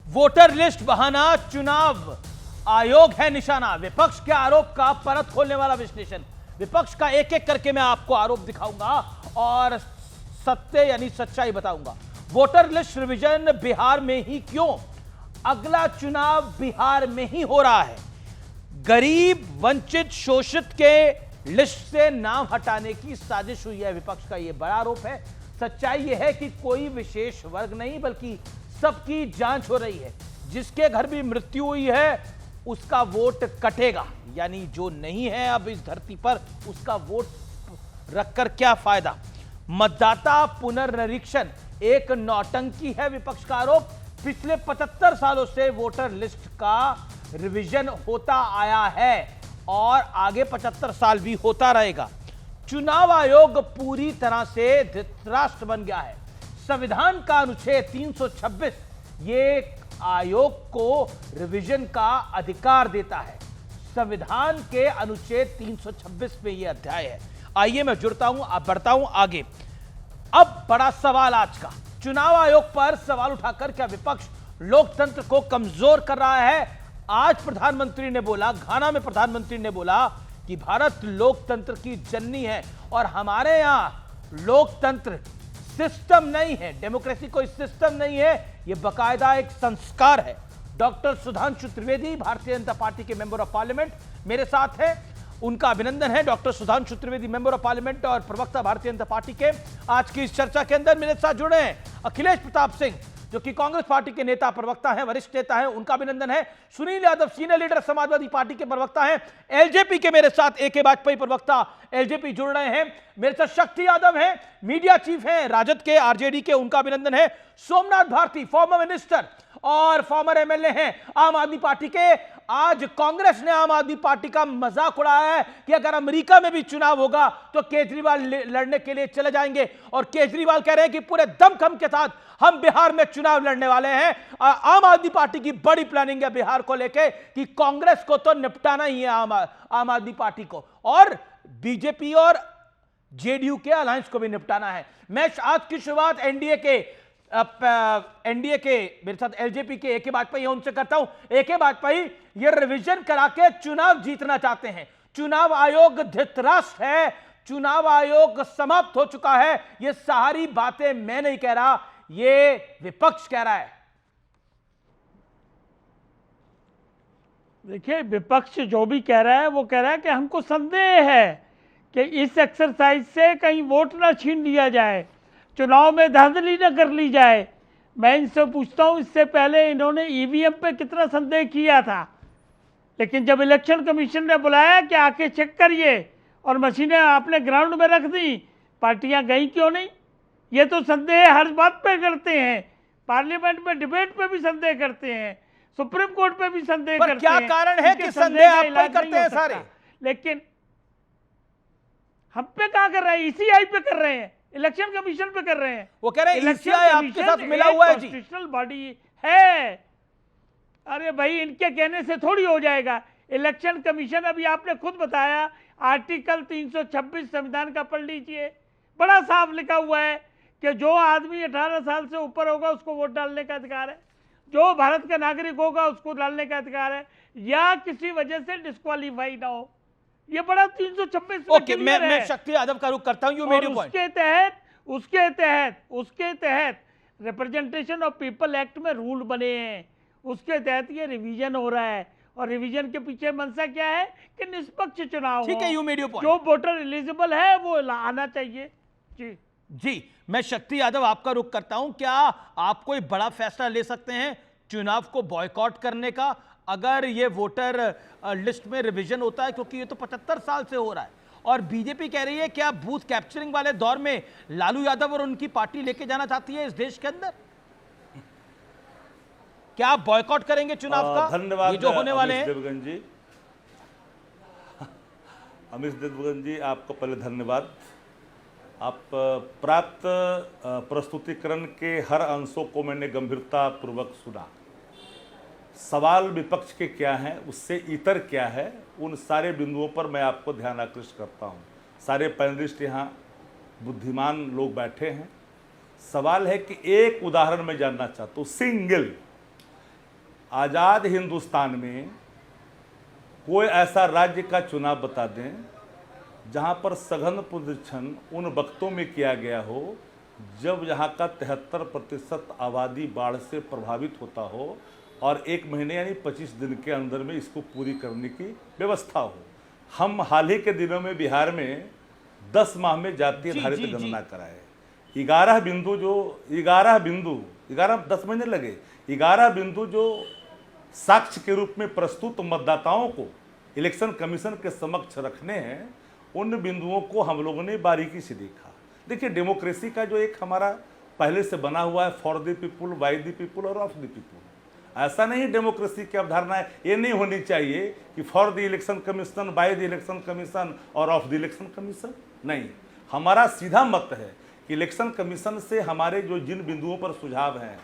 Voter list बहाना, चुनाव आयोग है निशाना। विपक्ष के आरोप का परत खोलने वाला विश्लेषण। विपक्ष का एक एक करके मैं आपको आरोप दिखाऊंगा और सत्य यानी सच्चाई बताऊंगा। वोटर लिस्ट रिवीजन बिहार में ही क्यों? अगला चुनाव बिहार में ही हो रहा है। गरीब, वंचित, शोषित के लिस्ट से नाम हटाने की साजिश हुई है। विपक्ष का यह बड़ा आरोप है। सच्चाई यह है कि कोई विशेष वर्ग नहीं बल्कि सबकी जांच हो रही है। जिसके घर भी मृत्यु हुई है उसका वोट कटेगा, यानी जो नहीं है अब इस धरती पर उसका वोट रखकर क्या फायदा। मतदाता पुनर्निरीक्षण एक नौटंकी है, विपक्ष का आरोप। पिछले 75 सालों से वोटर लिस्ट का रिवीजन होता आया है और आगे 75 साल भी होता रहेगा। चुनाव आयोग पूरी तरह से धृतराष्ट्र बन गया है। संविधान का अनुच्छेद 326 ये आयोग को रिवीजन का अधिकार देता है। संविधान के अनुच्छेद 326 में यह अध्याय है। आइए मैं जुड़ता हूं, आप बढ़ता हूं आगे। अब बड़ा सवाल आज का, चुनाव आयोग पर सवाल उठाकर क्या विपक्ष लोकतंत्र को कमजोर कर रहा है? आज प्रधानमंत्री ने बोला, घाना में प्रधानमंत्री ने बोला कि भारत लोकतंत्र की जननी है और हमारे यहां लोकतंत्र सिस्टम नहीं है, डेमोक्रेसी कोई सिस्टम नहीं है, यह बकायदा एक संस्कार है। डॉक्टर सुधांशु त्रिवेदी भारतीय जनता पार्टी के मेंबर ऑफ पार्लियामेंट मेरे साथ हैं, उनका अभिनंदन है। Doctor Sudhanshu Trivedi member of parliament और प्रवक्ता भारतीय जनता पार्टी के। आज की इस चर्चा के अंदर मेरे साथ जुड़े हैं अखिलेश प्रताप सिंह जो कि कांग्रेस पार्टी के नेता प्रवक्ता हैं, वरिष्ठ नेता हैं, उनका अभिनंदन है। Sunil Yadav senior leader Samajwadi party के प्रवक्ता हैं। एलजेपी के मेरे साथ ए के वाजपेयी प्रवक्ता एलजेपी जुड़ रहे हैं। मेरे साथ शक्ति यादव हैं, मीडिया चीफ हैं राजद के, आरजेडी के, उनका अभिनंदन है। सोमनाथ भारती फॉर्मर मिनिस्टर और फॉर्मर एमएलए हैं आम आदमी पार्टी के। आज कांग्रेस ने आम आदमी पार्टी का मजाक उड़ाया है कि अगर अमेरिका में भी चुनाव होगा तो केजरीवाल लड़ने के लिए चले जाएंगे और केजरीवाल कह रहे हैं कि पूरे दमखम के साथ हम बिहार में चुनाव लड़ने वाले हैं। आम आदमी पार्टी की बड़ी प्लानिंग है बिहार को लेकर कि कांग्रेस को तो निपटाना ही है आम आदमी पार्टी को, और बीजेपी और जेडीयू के अलायंस को भी निपटाना है। मैं आज की शुरुआत एनडीए के मेरे साथ एलजेपी के ए के वाजपेयी उनसे करता हूं। ए के वाजपेयी ये रिवीजन करा के चुनाव जीतना चाहते हैं। चुनाव आयोग धृतराष्ट्र है, चुनाव आयोग समाप्त हो चुका है। ये सारी बातें मैं नहीं कह रहा, ये विपक्ष कह रहा है। देखिए, विपक्ष जो भी कह रहा है वो कह रहा है कि हमको संदेह है कि इस एक्सरसाइज से कहीं वोट ना छीन लिया जाए, चुनाव में धांधली न कर ली जाए। मैं इनसे पूछता हूं, इससे पहले इन्होंने ईवीएम पे कितना संदेह किया था, लेकिन जब इलेक्शन कमीशन ने बुलाया कि आके चेक करिए और मशीनें आपने ग्राउंड में रख दी, पार्टियां गई क्यों नहीं? ये तो संदेह हर बात पे करते हैं, पार्लियामेंट में डिबेट पे भी संदेह करते हैं, सुप्रीम कोर्ट पे भी संदेह करते हैं। क्या कारण है कि संदेह आप पर करते हैं सारे? लेकिन हम पे कहां कर रहे हैं? ईसीआई पे कर रहे हैं, इलेक्शन कमीशन पे कर रहे हैं। वो कह रहे हैं ईसीआई आपके साथ मिला हुआ है जी, कॉन्स्टिट्यूशनल बॉडी है। अरे भाई, इनके कहने से थोड़ी हो जाएगा। इलेक्शन कमीशन, अभी आपने खुद बताया, आर्टिकल 326 संविधान का पढ़ लीजिए, बड़ा साफ लिखा हुआ है कि जो आदमी 18 साल से ऊपर होगा उसको वोट डालने का अधिकार है, जो भारत का नागरिक होगा उसको डालने का अधिकार है, या किसी वजह से डिस्क्वालीफाई ना हो। ये बड़ा 326 ओके, मैं शक्ति यादव का रुख करता हूं। You made your point. उसके तहत रिप्रेजेंटेशन ऑफ पीपल एक्ट में रूल बने हैं, उसके तहत ये रिवीजन हो रहा है। और रिवीजन के पीछे मंशा क्या है कि निष्पक्ष चुनाव, ठीक है, यू मेड योर पॉइंट। जो वोटर एलिजिबल है वो आना चाहिए। जी, मैं शक्ति यादव आपका रुख करता हूं। क्या आप कोई बड़ा फैसला ले सकते हैं चुनाव को बॉयकॉट करने का अगर ये वोटर लिस्ट में रिवीजन होता है? क्योंकि ये तो 75 साल से हो रहा है और बीजेपी कह रही है कि आप बूथ कैप्चरिंग वाले दौर में लालू यादव और उनकी पार्टी लेके जाना चाहती है इस देश के अंदर। क्या आप बॉयकॉट करेंगे चुनाव का? धन्यवाद ये जो होने वाले हैं। देवगन जी, अमित देवगन जी, आपको पहले धन्यवाद। आप प्राप्त प्रस्तुतिकरण के हर अंशों को मैंने गंभीरता पूर्वक सुना। सवाल विपक्ष के क्या हैं, उससे इतर क्या है, उन सारे बिंदुओं पर मैं आपको ध्यान आकृष्ट करता हूं। सारे पैनलिस्ट यहाँ बुद्धिमान लोग बैठे हैं। सवाल है कि एक उदाहरण मैं जानना चाहता हूँ, सिंगल आज़ाद हिंदुस्तान में कोई ऐसा राज्य का चुनाव बता दें जहां पर सघन पुनरीक्षण उन वक्तों में किया गया हो जब यहाँ का 73% आबादी बाढ़ से प्रभावित होता हो और 1 महीने यानी 25 दिन के अंदर में इसको पूरी करने की व्यवस्था हो। हम हाल ही के दिनों में बिहार में 10 माह में जातीय आधारित गणना कराए। 11 बिंदु 10 महीने लगे, 11 बिंदु जो साक्ष्य के रूप में प्रस्तुत मतदाताओं को इलेक्शन कमीशन के समक्ष रखने हैं, उन बिंदुओं को हम लोगों ने बारीकी से देखा। देखिए, डेमोक्रेसी का जो एक हमारा पहले से बना हुआ है, for the people, by the people और ऑफ द पीपुल, ऐसा नहीं डेमोक्रेसी की अवधारणा है। ये नहीं होनी चाहिए कि for the election commission, by the election commission और ऑफ द इलेक्शन कमीशन। नहीं, हमारा सीधा मत है कि इलेक्शन कमीशन से हमारे जो जिन बिंदुओं पर सुझाव हैं,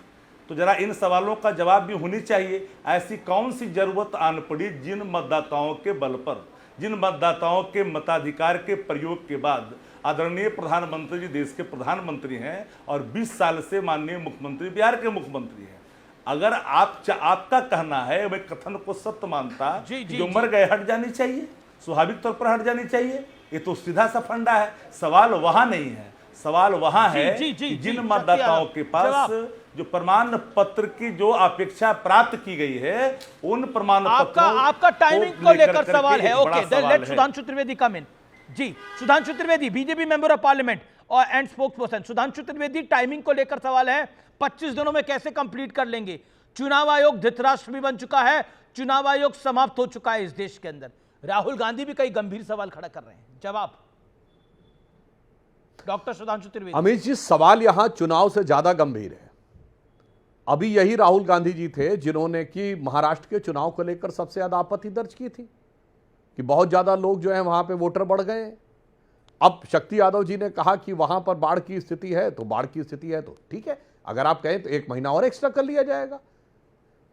तो जरा इन सवालों का जवाब भी होनी चाहिए। ऐसी कौन सी जरूरत आन पड़ी जिन मतदाताओं के बल पर, जिन मतदाताओं के मताधिकार के प्रयोग के बाद आदरणीय प्रधानमंत्री जी देश के प्रधानमंत्री हैं और 20 साल से माननीय मुख्यमंत्री बिहार के मुख्यमंत्री हैं। अगर आपका कहना है, मैं कथन को सत्य मानता, जो मर गए हट जानी चाहिए, स्वाभाविक तौर पर हट जानी चाहिए, ये तो सीधा सा फंडा है। सवाल वहां नहीं है, सवाल वहां है कि जिन मतदाताओं के पास जो प्रमाण पत्र की जो अपेक्षा प्राप्त की गई है, उन प्रमाण पत्रों आपका टाइमिंग को लेकर सवाल है। Okay, let Sudhanshu Trivedi come in. जी, Sudhanshu Trivedi, BJP member of parliament और and spokesperson. Sudhanshu Trivedi, timing को लेकर सवाल है, 25 दिनों में कैसे कंप्लीट कर लेंगे? चुनाव आयोग धृतराष्ट्र भी बन चुका है, चुनाव आयोग समाप्त हो चुका है इस देश के अंदर। राहुल गांधी भी कई गंभीर सवाल खड़ा कर रहे हैं, जवाब डॉक्टर सुधांशु त्रिवेदी। अमित जी, सवाल यहां चुनाव से ज्यादा गंभीर है। अभी यही राहुल गांधी जी थे जिन्होंने कि महाराष्ट्र के चुनाव को लेकर सबसे ज्यादा आपत्ति दर्ज की थी कि बहुत ज्यादा लोग जो है वहां पे वोटर बढ़ गए। अब शक्ति यादव जी ने कहा कि वहां पर बाढ़ की स्थिति है, तो बाढ़ की स्थिति है तो ठीक है, अगर आप कहें तो 1 महीना और एक्स्ट्रा कर लिया जाएगा।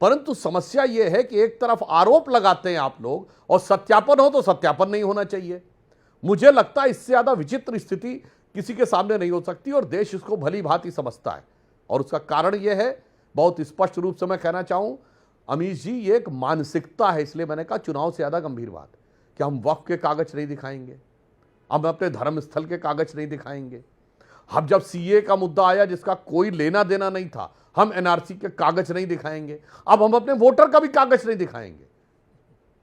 परंतु समस्या यह है कि एक तरफ आरोप लगाते हैं आप लोग और सत्यापन हो तो सत्यापन नहीं होना चाहिए। मुझे लगता है इससे ज्यादा विचित्र स्थिति किसी के सामने नहीं हो सकती और देश इसको भली भांति समझता है। और उसका कारण यह है, बहुत स्पष्ट रूप से मैं कहना चाहूं अमीश जी, ये एक मानसिकता है। इसलिए मैंने कहा चुनाव से ज्यादा गंभीर बात कि हम वक्फ के कागज नहीं दिखाएंगे, हम अपने धर्म स्थल के कागज नहीं दिखाएंगे। हम जब सीए का मुद्दा आया जिसका कोई लेना देना नहीं था, हम एनआरसी के कागज नहीं दिखाएंगे। अब हम अपने वोटर का भी कागज नहीं दिखाएंगे।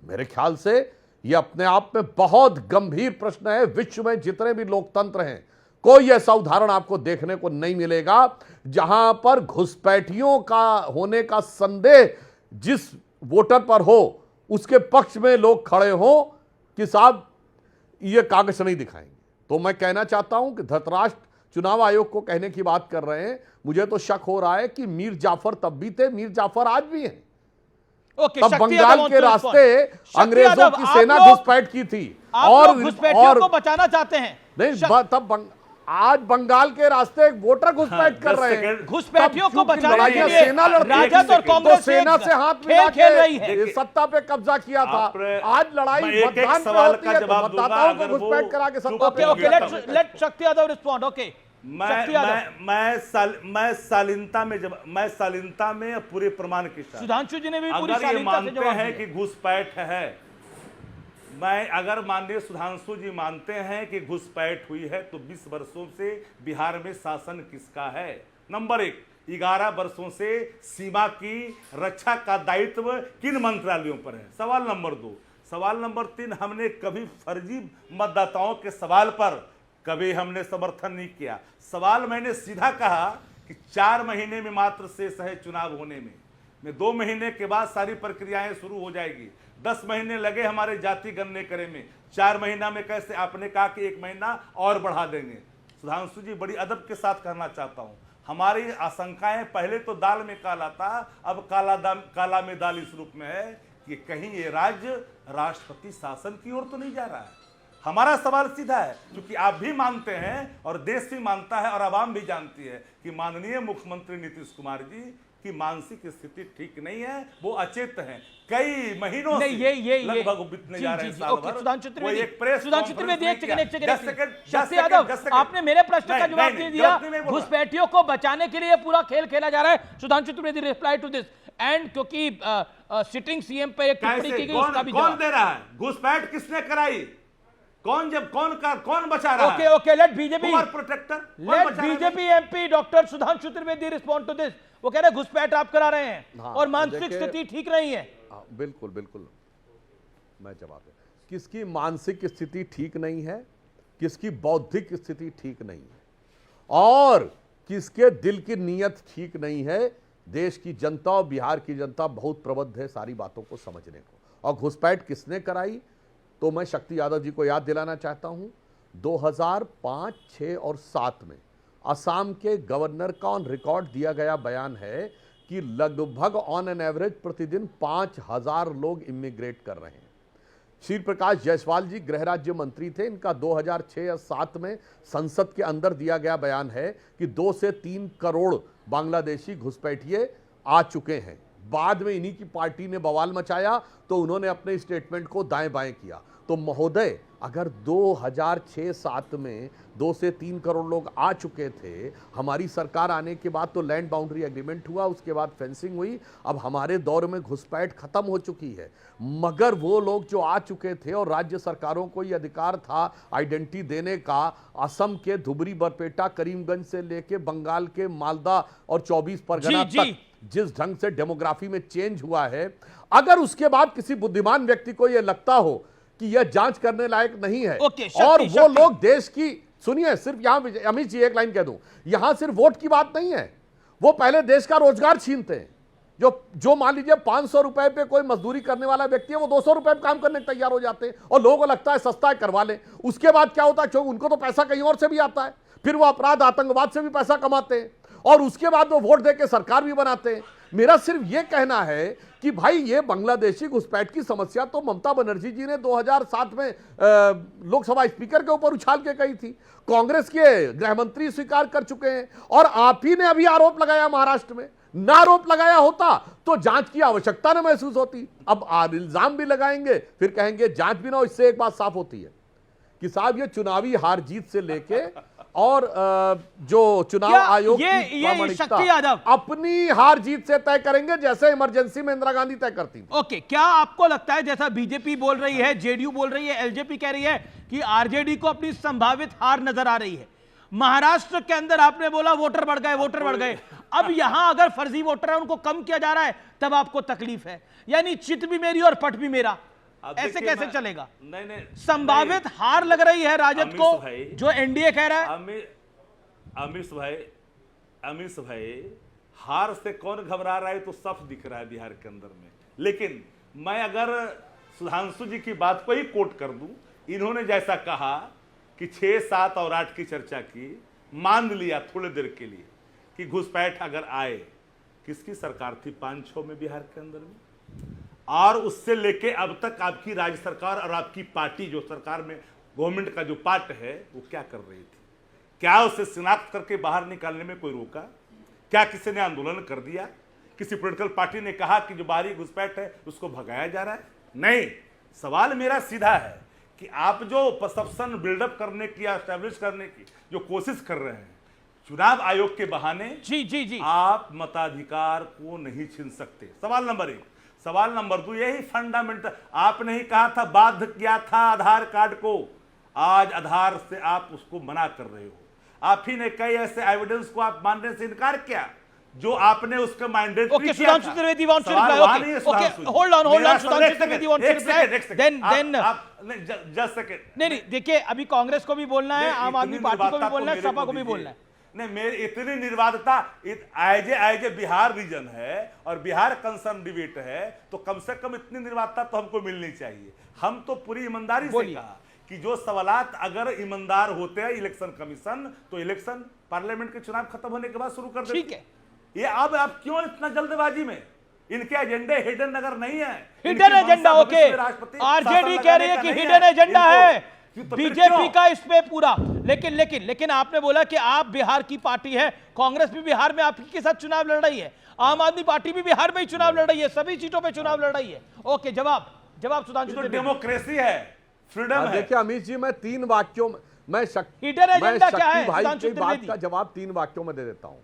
मेरे ख्याल से यह अपने आप में बहुत गंभीर प्रश्न है। विश्व में जितने भी लोकतंत्र हैं, कोई ऐसा उदाहरण आपको देखने को नहीं मिलेगा जहां पर घुसपैठियों का होने का संदेह जिस वोटर पर हो उसके पक्ष में लोग खड़े हो कि साहब ये कागज नहीं दिखाएंगे। तो मैं कहना चाहता हूं कि धृतराष्ट्र चुनाव आयोग को कहने की बात कर रहे हैं, मुझे तो शक हो रहा है कि मीर जाफर तब भी थे, मीर जाफर आज भी हैं। तब बंगाल के रास्ते अंग्रेजों की सेना घुसपैठ की थी और घुसपैठियों को बचाना चाहते हैं। नहीं, तब आज बंगाल के रास्ते एक वोटर घुसपैठ कर रहे हैं। घुसपैठियों को बचाने के लिए सेना राजद और कांग्रेस सेना से हाथ मिला खेल रही है, सत्ता पे कब्जा किया था। आज लड़ाई मतदान पे होती है, मतदाताओं को घुसपैठ करा के सत्ता पे। लेट शक्ति यादव रिस्पॉन्ड। ओके, मैं शालीनता में पूरे प्रमाण के साथ, सुधांशु जी ने भी पूरी अगर ये शालीनता से मानते जवाब हैं दिया। कि घुसपैठ है, अगर माननीय सुधांशु जी मानते हैं कि घुसपैठ हुई है, तो 20 वर्षों से बिहार में शासन किसका है? नंबर 1, 11 वर्षों से सीमा की रक्षा का दायित्व किन मंत्रालयों पर है? सवाल नंबर 2। सवाल नंबर 3, हमने कभी फर्जी मतदाताओं के सवाल पर कभी हमने समर्थन नहीं किया। सवाल मैंने सीधा कहा कि 4 महीने में मात्र शेष है चुनाव होने में 2 महीने के बाद सारी प्रक्रियाएं शुरू हो जाएगी। 10 महीने लगे हमारे जाति गणने करे में, 4 महीना में कैसे? आपने कहा कि 1 महीना और बढ़ा देंगे। सुधांशु जी, बड़ी अदब के साथ कहना चाहता हूं, हमारी आशंकाएं पहले तो दाल में काला था, अब काला में दाल इस रूप में है कि कहीं ये राज्य राष्ट्रपति शासन की ओर तो नहीं जा रहा है। हमारा सवाल सीधा है, क्योंकि आप भी मानते हैं और देश भी मानता है और आवाम भी जानती है कि माननीय मुख्यमंत्री नीतीश कुमार जी की मानसिक स्थिति ठीक नहीं है, वो अचेत हैं। कई महीनों से लगभग बीतने जा रहे हैं साल भर। सुधांशु त्रिवेदी, एक सेकंड। शक्ति यादव, आपने मेरे प्रश्न का जवाब दे दिया। घुसपैठियों को बचाने के लिए पूरा खेल खेला जा रहा है। Sudhanshu Trivedi, reply to this. And क्योंकि सिटिंग सीएम पे एक टिप्पणी की गई, उसका भी कौन जवाब। दे रहा है? घुसपैठ किसने कराई? कौन बचा रहा ओके है? Okay, let BJP protector, let BJP MP doctor Sudhanshu Trivedi respond to this. वो कह रहे हैं घुसपैठ आप करा रहे हैं हाँ, और मानसिक देखिए- स्थिति ठीक नहीं है। बिल्कुल बिल्कुल, मैं जवाब दे। किसकी मानसिक स्थिति ठीक नहीं है, किसकी बौद्धिक स्थिति ठीक नहीं है, और किसके दिल की नीयत ठीक नहीं है। देश की जनता और बिहार की जनता बहुत प्रबुद्ध है सारी बातों को समझने को। और घुसपैठ किसने कराई, तो मैं शक्ति यादव जी को याद दिलाना चाहता हूं, 2005, 6 और 7 में असम के गवर्नर का ऑन रिकॉर्ड दिया गया बयान है कि लगभग ऑन एन एवरेज प्रतिदिन 5000 लोग इमिग्रेट कर रहे हैं। श्री प्रकाश जायसवाल जी गृह राज्य मंत्री थे, इनका 2006 या 7 में संसद के अंदर दिया गया बयान है कि 2 से 3 करोड़ बांग्लादेशी घुसपैठिए आ चुके हैं। बाद में इन्हीं की पार्टी ने बवाल मचाया तो उन्होंने अपने स्टेटमेंट को दाएं बाएं किया। तो महोदय, अगर 2006-7 में 2 से 3 करोड़ लोग आ चुके थे, हमारी सरकार आने के बाद तो लैंड बाउंड्री एग्रीमेंट हुआ, उसके बाद फेंसिंग हुई, अब हमारे दौर में घुसपैठ खत्म हो चुकी है। मगर वो लोग जो आ चुके थे और राज्य सरकारों को ये अधिकार था आइडेंटिटी देने का, असम के धुबरी बरपेटा करीमगंज से लेके बंगाल के मालदा और 24 परगना तक जिस ढंग से डेमोग्राफी में चेंज हुआ है, अगर उसके बाद किसी बुद्धिमान व्यक्ति को यह लगता हो कि यह जांच करने लायक नहीं है, और वो लोग देश की, सुनिए, सिर्फ यहां अमित जी एक लाइन कह दूं, यहां सिर्फ वोट की बात नहीं है, वो पहले देश का रोजगार छीनते हैं। जो मान लीजिए 500 रुपए पे कोई मजदूरी करने वाला व्यक्ति है, वो 200 रुपए पे काम करने तैयार हो जाते हैं और लोगों को लगता है सस्ता है, करवा लें। उसके बाद क्या होता है, क्योंकि उनको तो पैसा कहीं और से भी आता है, फिर वो अपराध आतंकवाद से भी पैसा कमाते हैं और उसके बाद वो वोट देके सरकार भी बनाते हैं। मेरा सिर्फ ये कहना है कि भाई, ये बांग्लादेशी घुसपैठ की समस्या तो ममता बनर्जी जी ने 2007 में लोकसभा स्पीकर के ऊपर उछाल के कही थी, कांग्रेस के गृह मंत्री स्वीकार कर चुके हैं, और आप ही ने अभी आरोप लगाया महाराष्ट्र में। ना आरोप लगाया होता तो जांच की आवश्यकता न महसूस होती। अब इल्जाम भी लगाएंगे, फिर कहेंगे जांच भी ना हो। इससे एक बात साफ होती है कि साहब, ये चुनावी हार जीत से लेके और जो चुनाव आयोग की प्रामाणिकता अपनी हार जीत से तय करेंगे, जैसे इमरजेंसी में इंदिरा गांधी तय करती थी। ओके, क्या आपको लगता है, जैसा बीजेपी बोल रही है, जेडीयू बोल रही है, एलजेपी कह रही है कि आरजेडी को अपनी संभावित हार नजर आ रही है? महाराष्ट्र के अंदर आपने बोला वोटर बढ़ गए, वोटर बढ़ गए, अब यहां अगर फर्जी वोटर है उनको कम किया जा रहा है, तब आपको तकलीफ है। यानी चित भी मेरी और पट भी मेरा, ऐसे कैसे चलेगा? नहीं, संभावित हार लग रही है राजद को, जो एनडीए कह रहा है। अमित भाई, हार से कौन घबरा रहा है तो साफ दिख रहा है बिहार के अंदर में। लेकिन मैं अगर सुधांशु जी की बात को ही कोट कर दूं, इन्होंने जैसा कहा कि 6, 7 और 8 की चर्चा की, मान लिया थोड़ी देर के लिए कि घुसपैठ अगर आए, किसकी सरकार थी 5-6 में बिहार के अंदर में, और उससे लेके अब तक आपकी राज्य सरकार और आपकी पार्टी जो सरकार में गवर्नमेंट का जो पार्ट है, वो क्या कर रही थी? क्या उसे शिनाख्त करके बाहर निकालने में कोई रोका? क्या किसी ने आंदोलन कर दिया? किसी पॉलिटिकल पार्टी ने कहा कि जो बाहरी घुसपैठ है उसको भगाया जा रहा है? नहीं। सवाल मेरा सीधा है कि आप जो परसेप्शन बिल्डअप करने की या एस्टैब्लिश करने की जो कोशिश कर रहे हैं चुनाव आयोग के बहाने, जी, आप मताधिकार को नहीं छीन सकते। सवाल नंबर 1। सवाल नंबर 2, यही फंडामेंटल, आपने ही कहा था, बाध्य किया था आधार कार्ड को, आज आधार से आप उसको मना कर रहे हो। आप ही ने कई ऐसे एविडेंस को आप मानने से इनकार किया जो आपने उसका मैंडेटरी किया था। Sudhanshu Trivedi wants to reply. Okay, hold on, Sudhanshu Trivedi wants to reply, then just second. नहीं, देखिए, अभी कांग्रेस को भी बोलना है, आम आदमी पार्टी को भी बोलना है, सपा को भी बोलना है। नहीं, मेरी इतनी निर्बाधता, एज ए बिहार रीजन है और बिहार कंसर्न डिबेट है, तो कम से कम इतनी निर्बाधता तो हमको मिलनी चाहिए। हम तो पूरी ईमानदारी से कहा कि जो सवालात अगर ईमानदार होते हैं इलेक्शन कमीशन, तो इलेक्शन पार्लियामेंट के चुनाव खत्म होने के बाद शुरू कर देते। ठीक है, ये अब आप क्यों इतना जल्दबाजी में? इनके एजेंडे हिडन अगर नहीं है, हिडन एजेंडा, ओके, आरजेडी कह रही है कि हिडन एजेंडा है बीजेपी का इस पे पूरा। लेकिन आपने बोला कि आप बिहार की पार्टी है, कांग्रेस भी बिहार में आपके साथ चुनाव लड़ रही है, आम आदमी पार्टी भी बिहार में ही चुनाव लड़ रही है, सभी सीटों पे चुनाव लड़ रही है। ओके, जवाब सुधांशु त्रिवेदी। डेमोक्रेसी है, फ्रीडम है। देखिए अमित जी, मैं 3 वाक्यों में हिडन एजेंडा क्या है? भाई की बात का जवाब 3 वाक्यों में दे देता हूं।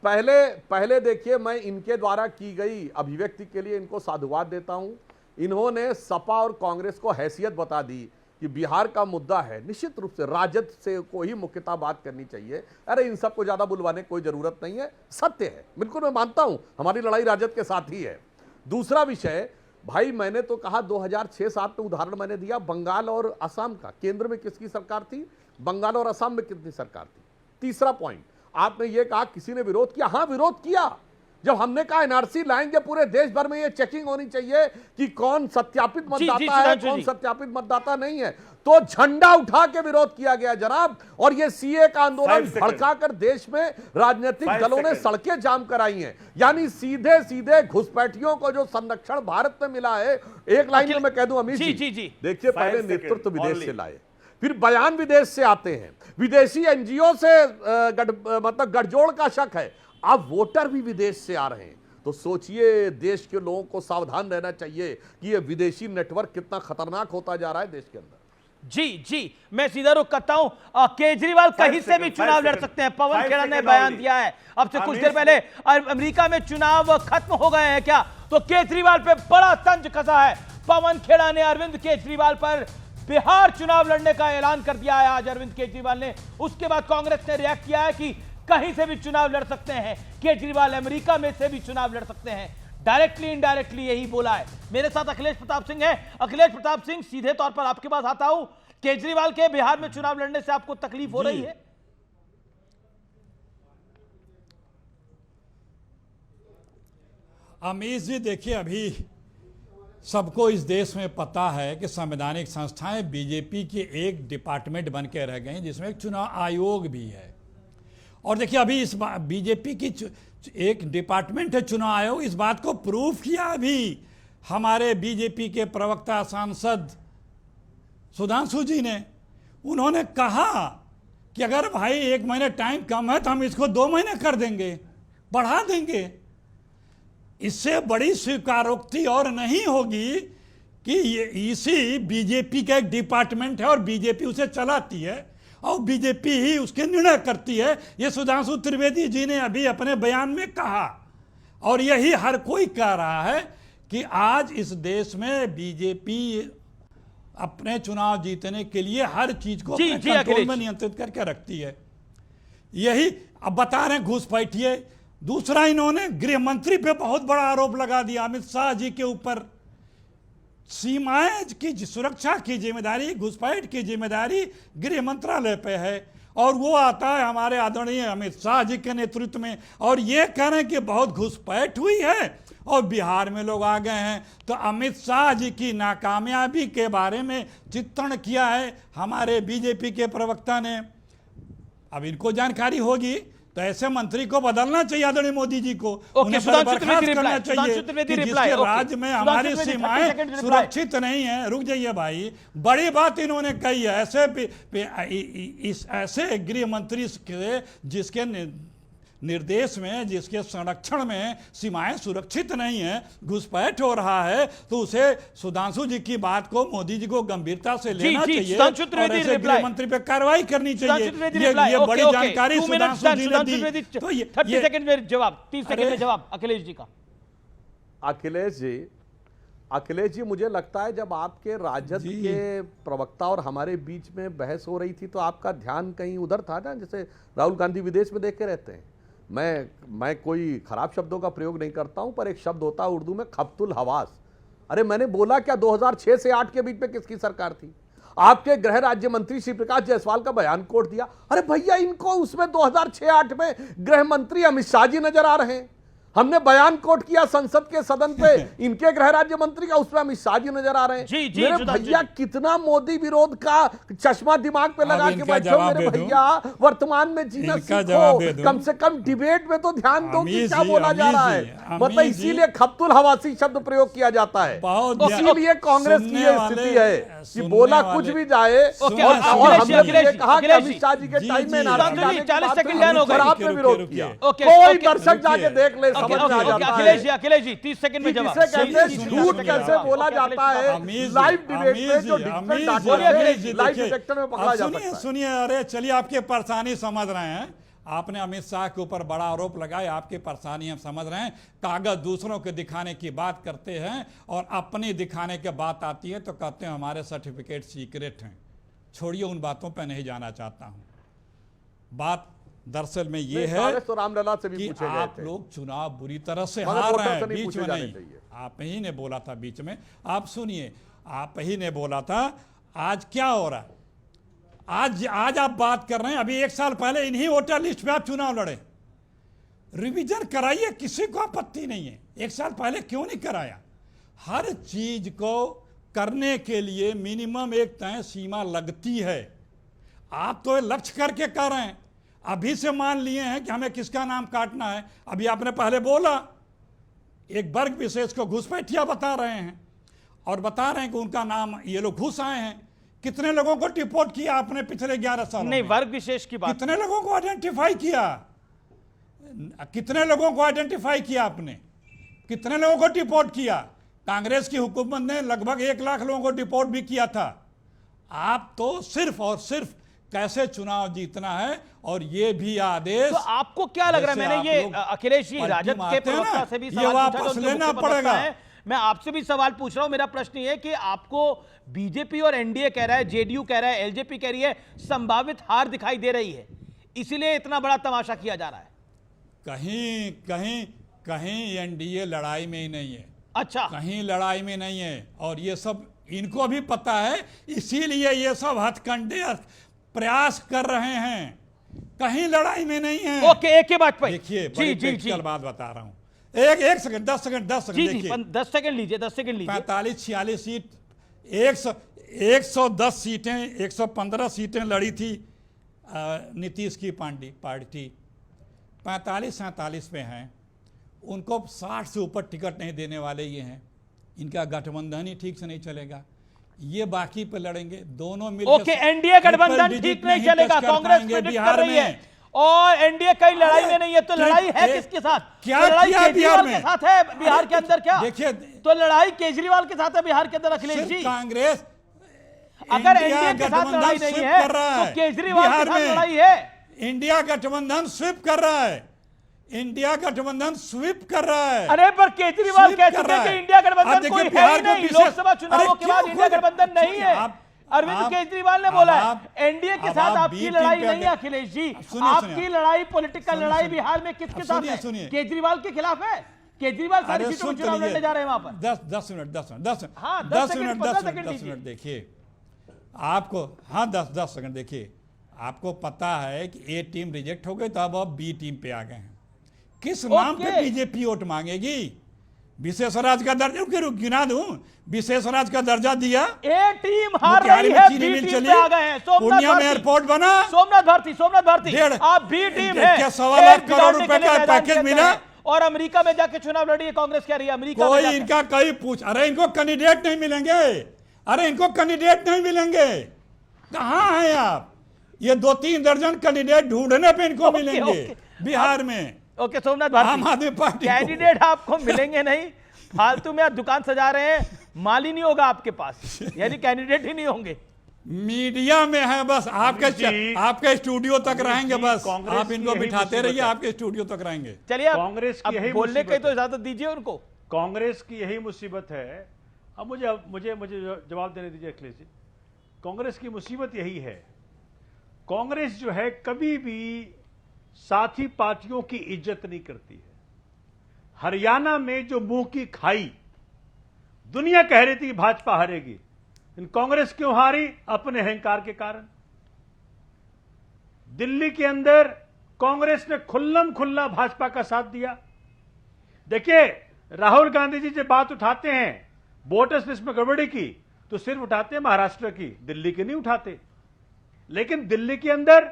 पहले देखिए, मैं इनके द्वारा की गई अभिव्यक्ति के लिए इनको साधुवाद देता हूं। इन्होंने सपा और कांग्रेस को हैसियत बता दी कि बिहार का मुद्दा है, निश्चित रूप से राजद से को ही मुख्यतः बात करनी चाहिए। अरे इन सबको ज्यादा बुलवाने की कोई जरूरत नहीं है, सत्य है, बिल्कुल मैं मानता हूं हमारी लड़ाई राजद के साथ ही है। दूसरा विषय, भाई मैंने तो कहा 2006-7 में उदाहरण मैंने दिया बंगाल और असम का, केंद्र में किसकी सरकार थी, बंगाल और असम में कितनी सरकार थी। तीसरा पॉइंट, आपने ये कहा किसी ने विरोध किया, हां विरोध किया। जब हमने कहा एनआरसी लाएंगे पूरे देश भर में ये चेकिंग होनी चाहिए कि कौन सत्यापित मतदाता है, कौन सत्यापित मतदाता नहीं है, तो झंडा उठा के विरोध किया गया जनाब। और ये सीए का आंदोलन भड़काकर देश में राजनीतिक दलों ने सड़कें जाम कराई हैं। यानी सीधे सीधे घुसपैठियों को जो संरक्षण भारत में मिला है, एक लाइन में मैं कह दूं अमित जी, देखिए पहले नेतृत्व विदेश से लाए, फिर बयान विदेश से आते हैं, विदेशी एनजीओ से मतलब गठजोड़ का शक है, अब वोटर भी विदेश से आ रहे हैं। तो सोचिए देश के लोगों को सावधान रहना चाहिए कि ये विदेशी नेटवर्क कितना खतरनाक होता जा रहा है देश के अंदर। जी मैं सीधा रुख करता हूं। केजरीवाल कहीं से भी चुनाव लड़ सकते हैं, पवन खेड़ा ने बयान दिया है अब से कुछ देर पहले। अमेरिका में चुनाव खत्म हो गए हैं क्या, तो केजरीवाल पे बड़ा तंज कसा है। पवन खेड़ा ने अरविंद केजरीवाल पर बिहार चुनाव लड़ने का ऐलान कर दिया है आज अरविंद केजरीवाल ने। उसके बाद कांग्रेस ने रिएक्ट किया है कि कहीं से भी चुनाव लड़ सकते हैं, केजरीवाल अमेरिका में से भी चुनाव लड़ सकते हैं। डायरेक्टली इनडायरेक्टली यही बोला है। मेरे साथ अखिलेश प्रताप सिंह है। अखिलेश प्रताप सिंह, सीधे तौर पर आपके पास आता हूं, केजरीवाल के बिहार में चुनाव लड़ने से आपको तकलीफ हो रही है? अमीर जी देखिए, अभी सबको इस देश में पता है कि संवैधानिक संस्थाएं बीजेपी की एक डिपार्टमेंट बन के रह गई, जिसमें एक चुनाव आयोग भी है। और देखिए अभी इस बीजेपी की एक डिपार्टमेंट है चुनाव आयोग, इस बात को प्रूव किया अभी हमारे बीजेपी के प्रवक्ता सांसद सुधांशु जी ने। उन्होंने कहा कि अगर भाई 1 महीने टाइम कम है तो हम इसको 2 महीने कर देंगे, बढ़ा देंगे। इससे बड़ी स्वीकारोक्ति और नहीं होगी कि ये इसी बीजेपी का एक डिपार्टमेंट है और बीजेपी उसे चलाती है और बीजेपी ही उसके निर्णय करती है। ये सुधांशु त्रिवेदी जी ने अभी अपने बयान में कहा और यही हर कोई कह रहा है कि आज इस देश में बीजेपी अपने चुनाव जीतने के लिए हर चीज को अपने कंट्रोल में नियंत्रित करके रखती है। यही अब बता रहे हैं घुसपैठिए। दूसरा, इन्होंने गृह मंत्री पे बहुत बड़ा आरोप लगा दिया अमित शाह जी के ऊपर। सीमाएं की सुरक्षा की जिम्मेदारी, घुसपैठ की जिम्मेदारी गृह मंत्रालय पे है और वो आता है हमारे आदरणीय अमित शाह जी के नेतृत्व में। और ये कह रहे हैं कि बहुत घुसपैठ हुई है और बिहार में लोग आ गए हैं। तो अमित शाह जी की नाकामयाबी के बारे में चित्रण किया है हमारे बीजेपी के प्रवक्ता ने। अब इनको जानकारी होगी तो ऐसे मंत्री को बदलना चाहिए आदरणीय मोदी जी को, उन्हें बर्खास्त करना चाहिए कि जिसके राज्य में हमारी सीमाएं सुरक्षित नहीं है। रुक जाइए भाई, बड़ी बात इन्होंने कही है। ऐसे गृह मंत्री के जिसके निर्देश में, जिसके संरक्षण में सीमाएं सुरक्षित नहीं है, घुसपैठ हो रहा है, तो उसे सुधांशु जी की बात को मोदी जी को गंभीरता से लेना चाहिए और ऐसे गृह मंत्री पे कार्रवाई करनी चाहिए। ये बड़ी जानकारी सुधांशु जी ने दी। तो 30 सेकंड में जवाब, 30 सेकंड में जवाब अखिलेश जी का। अखिलेश जी, मुझे लगता है जब आपके राजद के प्रवक्ता और हमारे बीच में बहस हो रही थी तो आपका ध्यान कहीं उधर था ना। जैसे राहुल गांधी विदेश में देख के रहते हैं, मैं कोई खराब शब्दों का प्रयोग नहीं करता हूं, पर एक शब्द होता है उर्दू में, खब्तुल हवास। अरे मैंने बोला क्या 2006 से 8 के बीच में किसकी सरकार थी? आपके गृह राज्य मंत्री श्री प्रकाश जायसवाल का बयान कोट दिया। अरे भैया, इनको उसमें 2006-8 में गृह मंत्री अमित शाह जी नजर आ रहे हैं। हमने बयान कोट किया संसद के सदन पे इनके गृह राज्य मंत्री का, उसमें अमित शाह जी नजर आ रहे हैं। मेरे भैया, कितना मोदी विरोध का चश्मा दिमाग पे लगा के बैठे हो मेरे भैया। वर्तमान में जीना सीखो, कम से कम डिबेट में तो ध्यान दो कि क्या बोला जा रहा है। मतलब इसीलिए खब्तुल हवासी शब्द प्रयोग किया जाता है। इसीलिए कांग्रेस की ये स्थिति है कि बोला कुछ भी जाए। और हमने कहा कि अमित शाह जी के टाइम में 40 सेकंड हो गए, आपने विरोध किया। कोई दर्शक जाके देख ले, अखिलेश जी 30 सेकंड में जवाब। झूठ कैसे बोला जाता है लाइव डिबेट में, जो लाइव डिटेक्टर में पकड़ा जा सकता है। सुनिए, अरे चलिए आपकी परेशानी समझ रहे हैं। आपने अमित शाह के ऊपर बड़ा आरोप लगाया, आपकी परेशानी हम समझ रहे हैं। कागज दूसरों के दिखाने की बात करते हैं और अपनी दिखाने की बात आती है तो कहते हैं हमारे सर्टिफिकेट सीक्रेट हैं। छोड़िए, उन बातों पर नहीं जाना चाहता हूं। बात दरअसल में ये है तो रामलला से भी कि पूछे गए आप थे। लोग चुनाव बुरी तरह से मगर हार वोटर रहे से हैं, नहीं बीच पूछे में जाने नहीं। चाहिए। आप ही ने बोला था बीच में, आप सुनिए, आप ही ने बोला था। आज क्या हो रहा है? आज आप बात कर रहे हैं, अभी 1 साल पहले इन्हीं वोटर लिस्ट में आप चुनाव लड़े। रिवीजन कराइए, किसी को आपत्ति नहीं है। 1 साल पहले क्यों नहीं कराया? हर चीज को करने के लिए मिनिमम एक तय सीमा लगती है। आप तो लक्ष्य करके कर रहे हैं, अभी से मान लिए हैं कि हमें किसका नाम काटना है। अभी आपने पहले बोला एक वर्ग विशेष को घुसपैठिया बता रहे हैं और बता रहे हैं कि उनका नाम ये लोग घुस आए हैं। कितने लोगों को डिपोर्ट किया आपने पिछले 11 सालों नहीं, में? वर्ग विशेष की बात कितने लोगों को आइडेंटिफाई किया? कितने लोगों को आइडेंटिफाई किया आपने? कितने लोगों को डिपोर्ट किया? कांग्रेस की हुकूमत ने लगभग 1 लाख लोगों को डिपोर्ट भी किया था। आप तो सिर्फ और सिर्फ कैसे चुनाव जीतना है और ये भी आदेश। तो आपको क्या लग रहा है? मैंने ये अखिलेश जी राजद के प्रवक्ता से भी सवाल पूछा, वापस जो उनके लेना मुख्य प्रवक्ता पड़ेगा। हैं। मैं आपसे भी सवाल पूछ रहा हूं। मेरा प्रश्न ये है कि आपको बीजेपी और एनडीए कह रहा है, जेडीयू कह रहा है, एलजेपी कह रही है संभावित हार दिखाई दे रही है, इसीलिए इतना बड़ा तमाशा किया जा रहा है। कहीं कहीं कहीं एनडीए लड़ाई में ही नहीं है। अच्छा, कहीं लड़ाई में नहीं है और ये सब इनको भी पता है, इसीलिए ये सब हथकंडे प्रयास कर रहे हैं। कहीं लड़ाई में नहीं है। ओके, एक के बाद पे देखिए, जी जी जी बात बता रहा हूं। एक सेकंड, 10 सेकंड जी जी, देखिए। 10 सेकंड लीजिए, 10 सेकंड लीजिए। 45-46 सीट, 110 सीटें, 115 सीटें लड़ी थी नीतीश की पार्टी। 45-47 पे हैं, उनको 60 से ऊपर टिकट नहीं देने वाले ये हैं। इनका गठबंधन ही ठीक से नहीं चलेगा, ये बाकी पे लड़ेंगे दोनों मिलकर। ओके, एनडीए गठबंधन ठीक नहीं चलेगा, कांग्रेस प्रेडिक्ट कर रही है और एनडीए कई लड़ाई में नहीं है। तो लड़ाई है किसके साथ? क्या तो लड़ाई किया केजरीवाल के साथ है बिहार के अंदर क्या? देखिए, तो लड़ाई केजरीवाल के साथ है बिहार के अंदर अखिलेश जी। कांग्रेस अगर एनडीए के साथ लड़ाई नहीं है तो केजरीवाल के साथ लड़ाई है। इंडिया गठबंधन स्वीप कर रहा है। इंडिया गठबंधन स्वीप कर रहा है। अरे पर केजरीवाल कह चुके हैं कि इंडिया गठबंधन कोई है ही नहीं। लोकसभा चुनावों के बाद इंडिया गठबंधन नहीं है। अरविंद केजरीवाल ने बोला है एनडीए के साथ आपकी लड़ाई नहीं है। अखिलेश जी, आपकी लड़ाई, पॉलिटिकल लड़ाई बिहार में किसके साथ है? केजरीवाल के खिलाफ है। केजरीवाल सारी सीटों में चुनाव लड़ने जा रहे हैं वहां पर। 10 मिनट देखिए आपको। हाँ, 10 सेकंड देखिए। आपको पता है कि ए टीम रिजेक्ट हो गई तो अब बी टीम पे आ गए हैं। किस नाम पे बीजेपी वोट मांगेगी? विशेष राज्य का दर्जा, गिना दूं, विशेष राज्य का दर्जा दिया, ए टीम हार रही है, बी टीम पे आ गए हैं। पूर्णिया में एयरपोर्ट बना, सोमनाथ भारती आप बी टीम है। क्या 1.25 लाख करोड़ रुपए का पैकेज मिला? और अमेरिका में जाके चुनाव लड़ी है कांग्रेस, कह रही है अमेरिका कोई इनका कहीं पूछ, अरे इनको कैंडिडेट नहीं मिलेंगे, अरे इनको कैंडिडेट नहीं मिलेंगे। कहां हैं आप? ये 2-3 दर्जन कैंडिडेट ढूंढने पे इनको मिलेंगे बिहार में। ओके, सोमनाथ भारती, आम आदमी पार्टी कैंडिडेट आपको मिलेंगे नहीं। फालतू में आप दुकान सजा रहे हैं, माल ही नहीं होगा आपके पास, यानी कैंडिडेट ही नहीं होंगे। मीडिया में है बस, आपके स्टूडियो तक रहेंगे बस। आप इनको बिठाते रहिए, आपके स्टूडियो तक रहेंगे। चलिए, कांग्रेस की यही बोलने की तो इजाजत दीजिए उनको। कांग्रेस की यही मुसीबत है। अब मुझे जवाब देने दीजिए अखिलेश जी। कांग्रेस की मुसीबत यही है, कांग्रेस जो है कभी भी साथी पार्टियों की इज्जत नहीं करती है। हरियाणा में जो मुंह की खाई, दुनिया कह रही थी कि भाजपा हारेगी, कांग्रेस क्यों हारी? अपने अहंकार के कारण। दिल्ली के अंदर कांग्रेस ने खुल्लम खुल्ला भाजपा का साथ दिया। देखिए, राहुल गांधी जी जब बात उठाते हैं वोटर्स लिस्ट में गड़बड़ी की, तो सिर्फ उठाते हैं महाराष्ट्र की, दिल्ली की नहीं उठाते। लेकिन दिल्ली के अंदर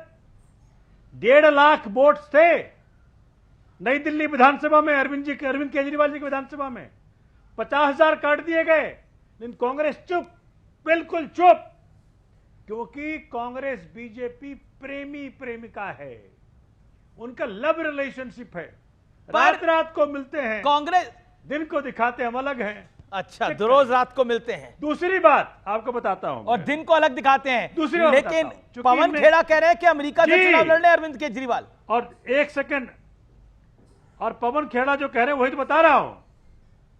1.5 लाख वोट्स थे नई दिल्ली विधानसभा में, अरविंद केजरीवाल जी की विधानसभा में 50,000 काट दिए गए। लेकिन कांग्रेस चुप, बिल्कुल चुप, क्योंकि कांग्रेस बीजेपी प्रेमिका है। उनका लव रिलेशनशिप है, रात रात को मिलते हैं। कांग्रेस दिन को दिखाते हम अलग हैं। अच्छा, रोज रात को मिलते हैं। दूसरी बात आपको बताता हूं, और दिन को अलग दिखाते हैं। दूसरी बात लेकिन बताता हूं, पवन खेड़ा कह रहे हैं कि अमेरिका से चुनाव लड़ने अरविंद केजरीवाल। और एक सेकंड, और पवन खेड़ा जो कह रहे हैं वही तो बता रहा हूं।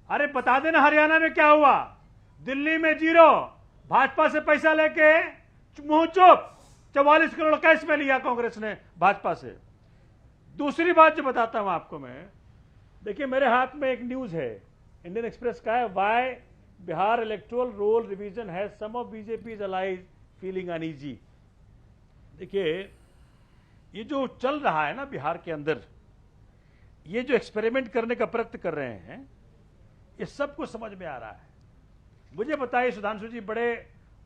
अरे बता देना हरियाणा में क्या हुआ, दिल्ली में 0, भाजपा से पैसा लेके मुंह चुप, 44 करोड़ कैश में लिया कांग्रेस ने भाजपा से। दूसरी बात जो बताता हूं आपको मैं, देखिए मेरे हाथ में एक न्यूज है, इंडियन एक्सप्रेस का है, why Bihar electoral roll revision है, some of BJP allies feeling uneasy. देखिए ये जो चल रहा है ना बिहार के अंदर, ये जो एक्सपेरिमेंट करने का प्रयत्न कर रहे हैं, ये सबको समझ में आ रहा है। मुझे बताइए, सुधांशु जी बड़े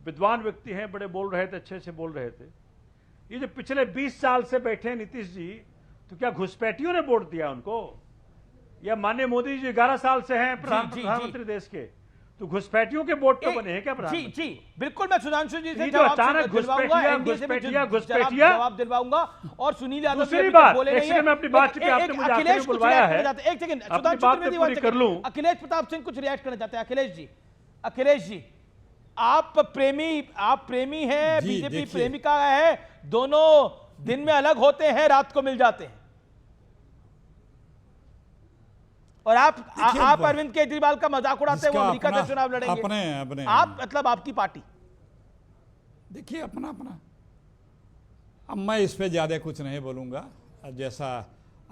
विद्वान व्यक्ति हैं, बड़े बोल रहे थे, अच्छे से बोल रहे थे, ये जो पिछले 20 साल से बैठे हैं नीतीश जी, तो क्या घुसपैठियों ने वोट दिया उनको, या माननीय मोदी जी 11 साल से हैं प्रधानमंत्री देश के, तो घुसपैठियों के वोट तो बने हैं क्या प्रधानमंत्री? जी जी बिल्कुल, मैं सुधांशु जी से अचानक घुसपैठिया जवाब दिलवाऊंगा। और सुनील यादव दूसरी बात, मैं अपनी बात पे आपने मुझे आखिर में बुलवाया है, एक सेकंड अपनी बात पे पूरी कर लूं। अखिलेश प्रताप सिंह कुछ रिएक्ट करना चाहते हैं। अखिलेश जी आप प्रेमी हैं, बीजेपी प्रेमिका है, दोनों दिन में अलग होते हैं, रात को मिल जाते हैं, और आप अरविंद केजरीवाल का मजाक उड़ाते हैं, वो अमेरिका से चुनाव लड़ेंगे, अपने आप मतलब आपकी पार्टी। देखिए अपना अब मैं इस पे ज्यादा कुछ नहीं बोलूंगा, जैसा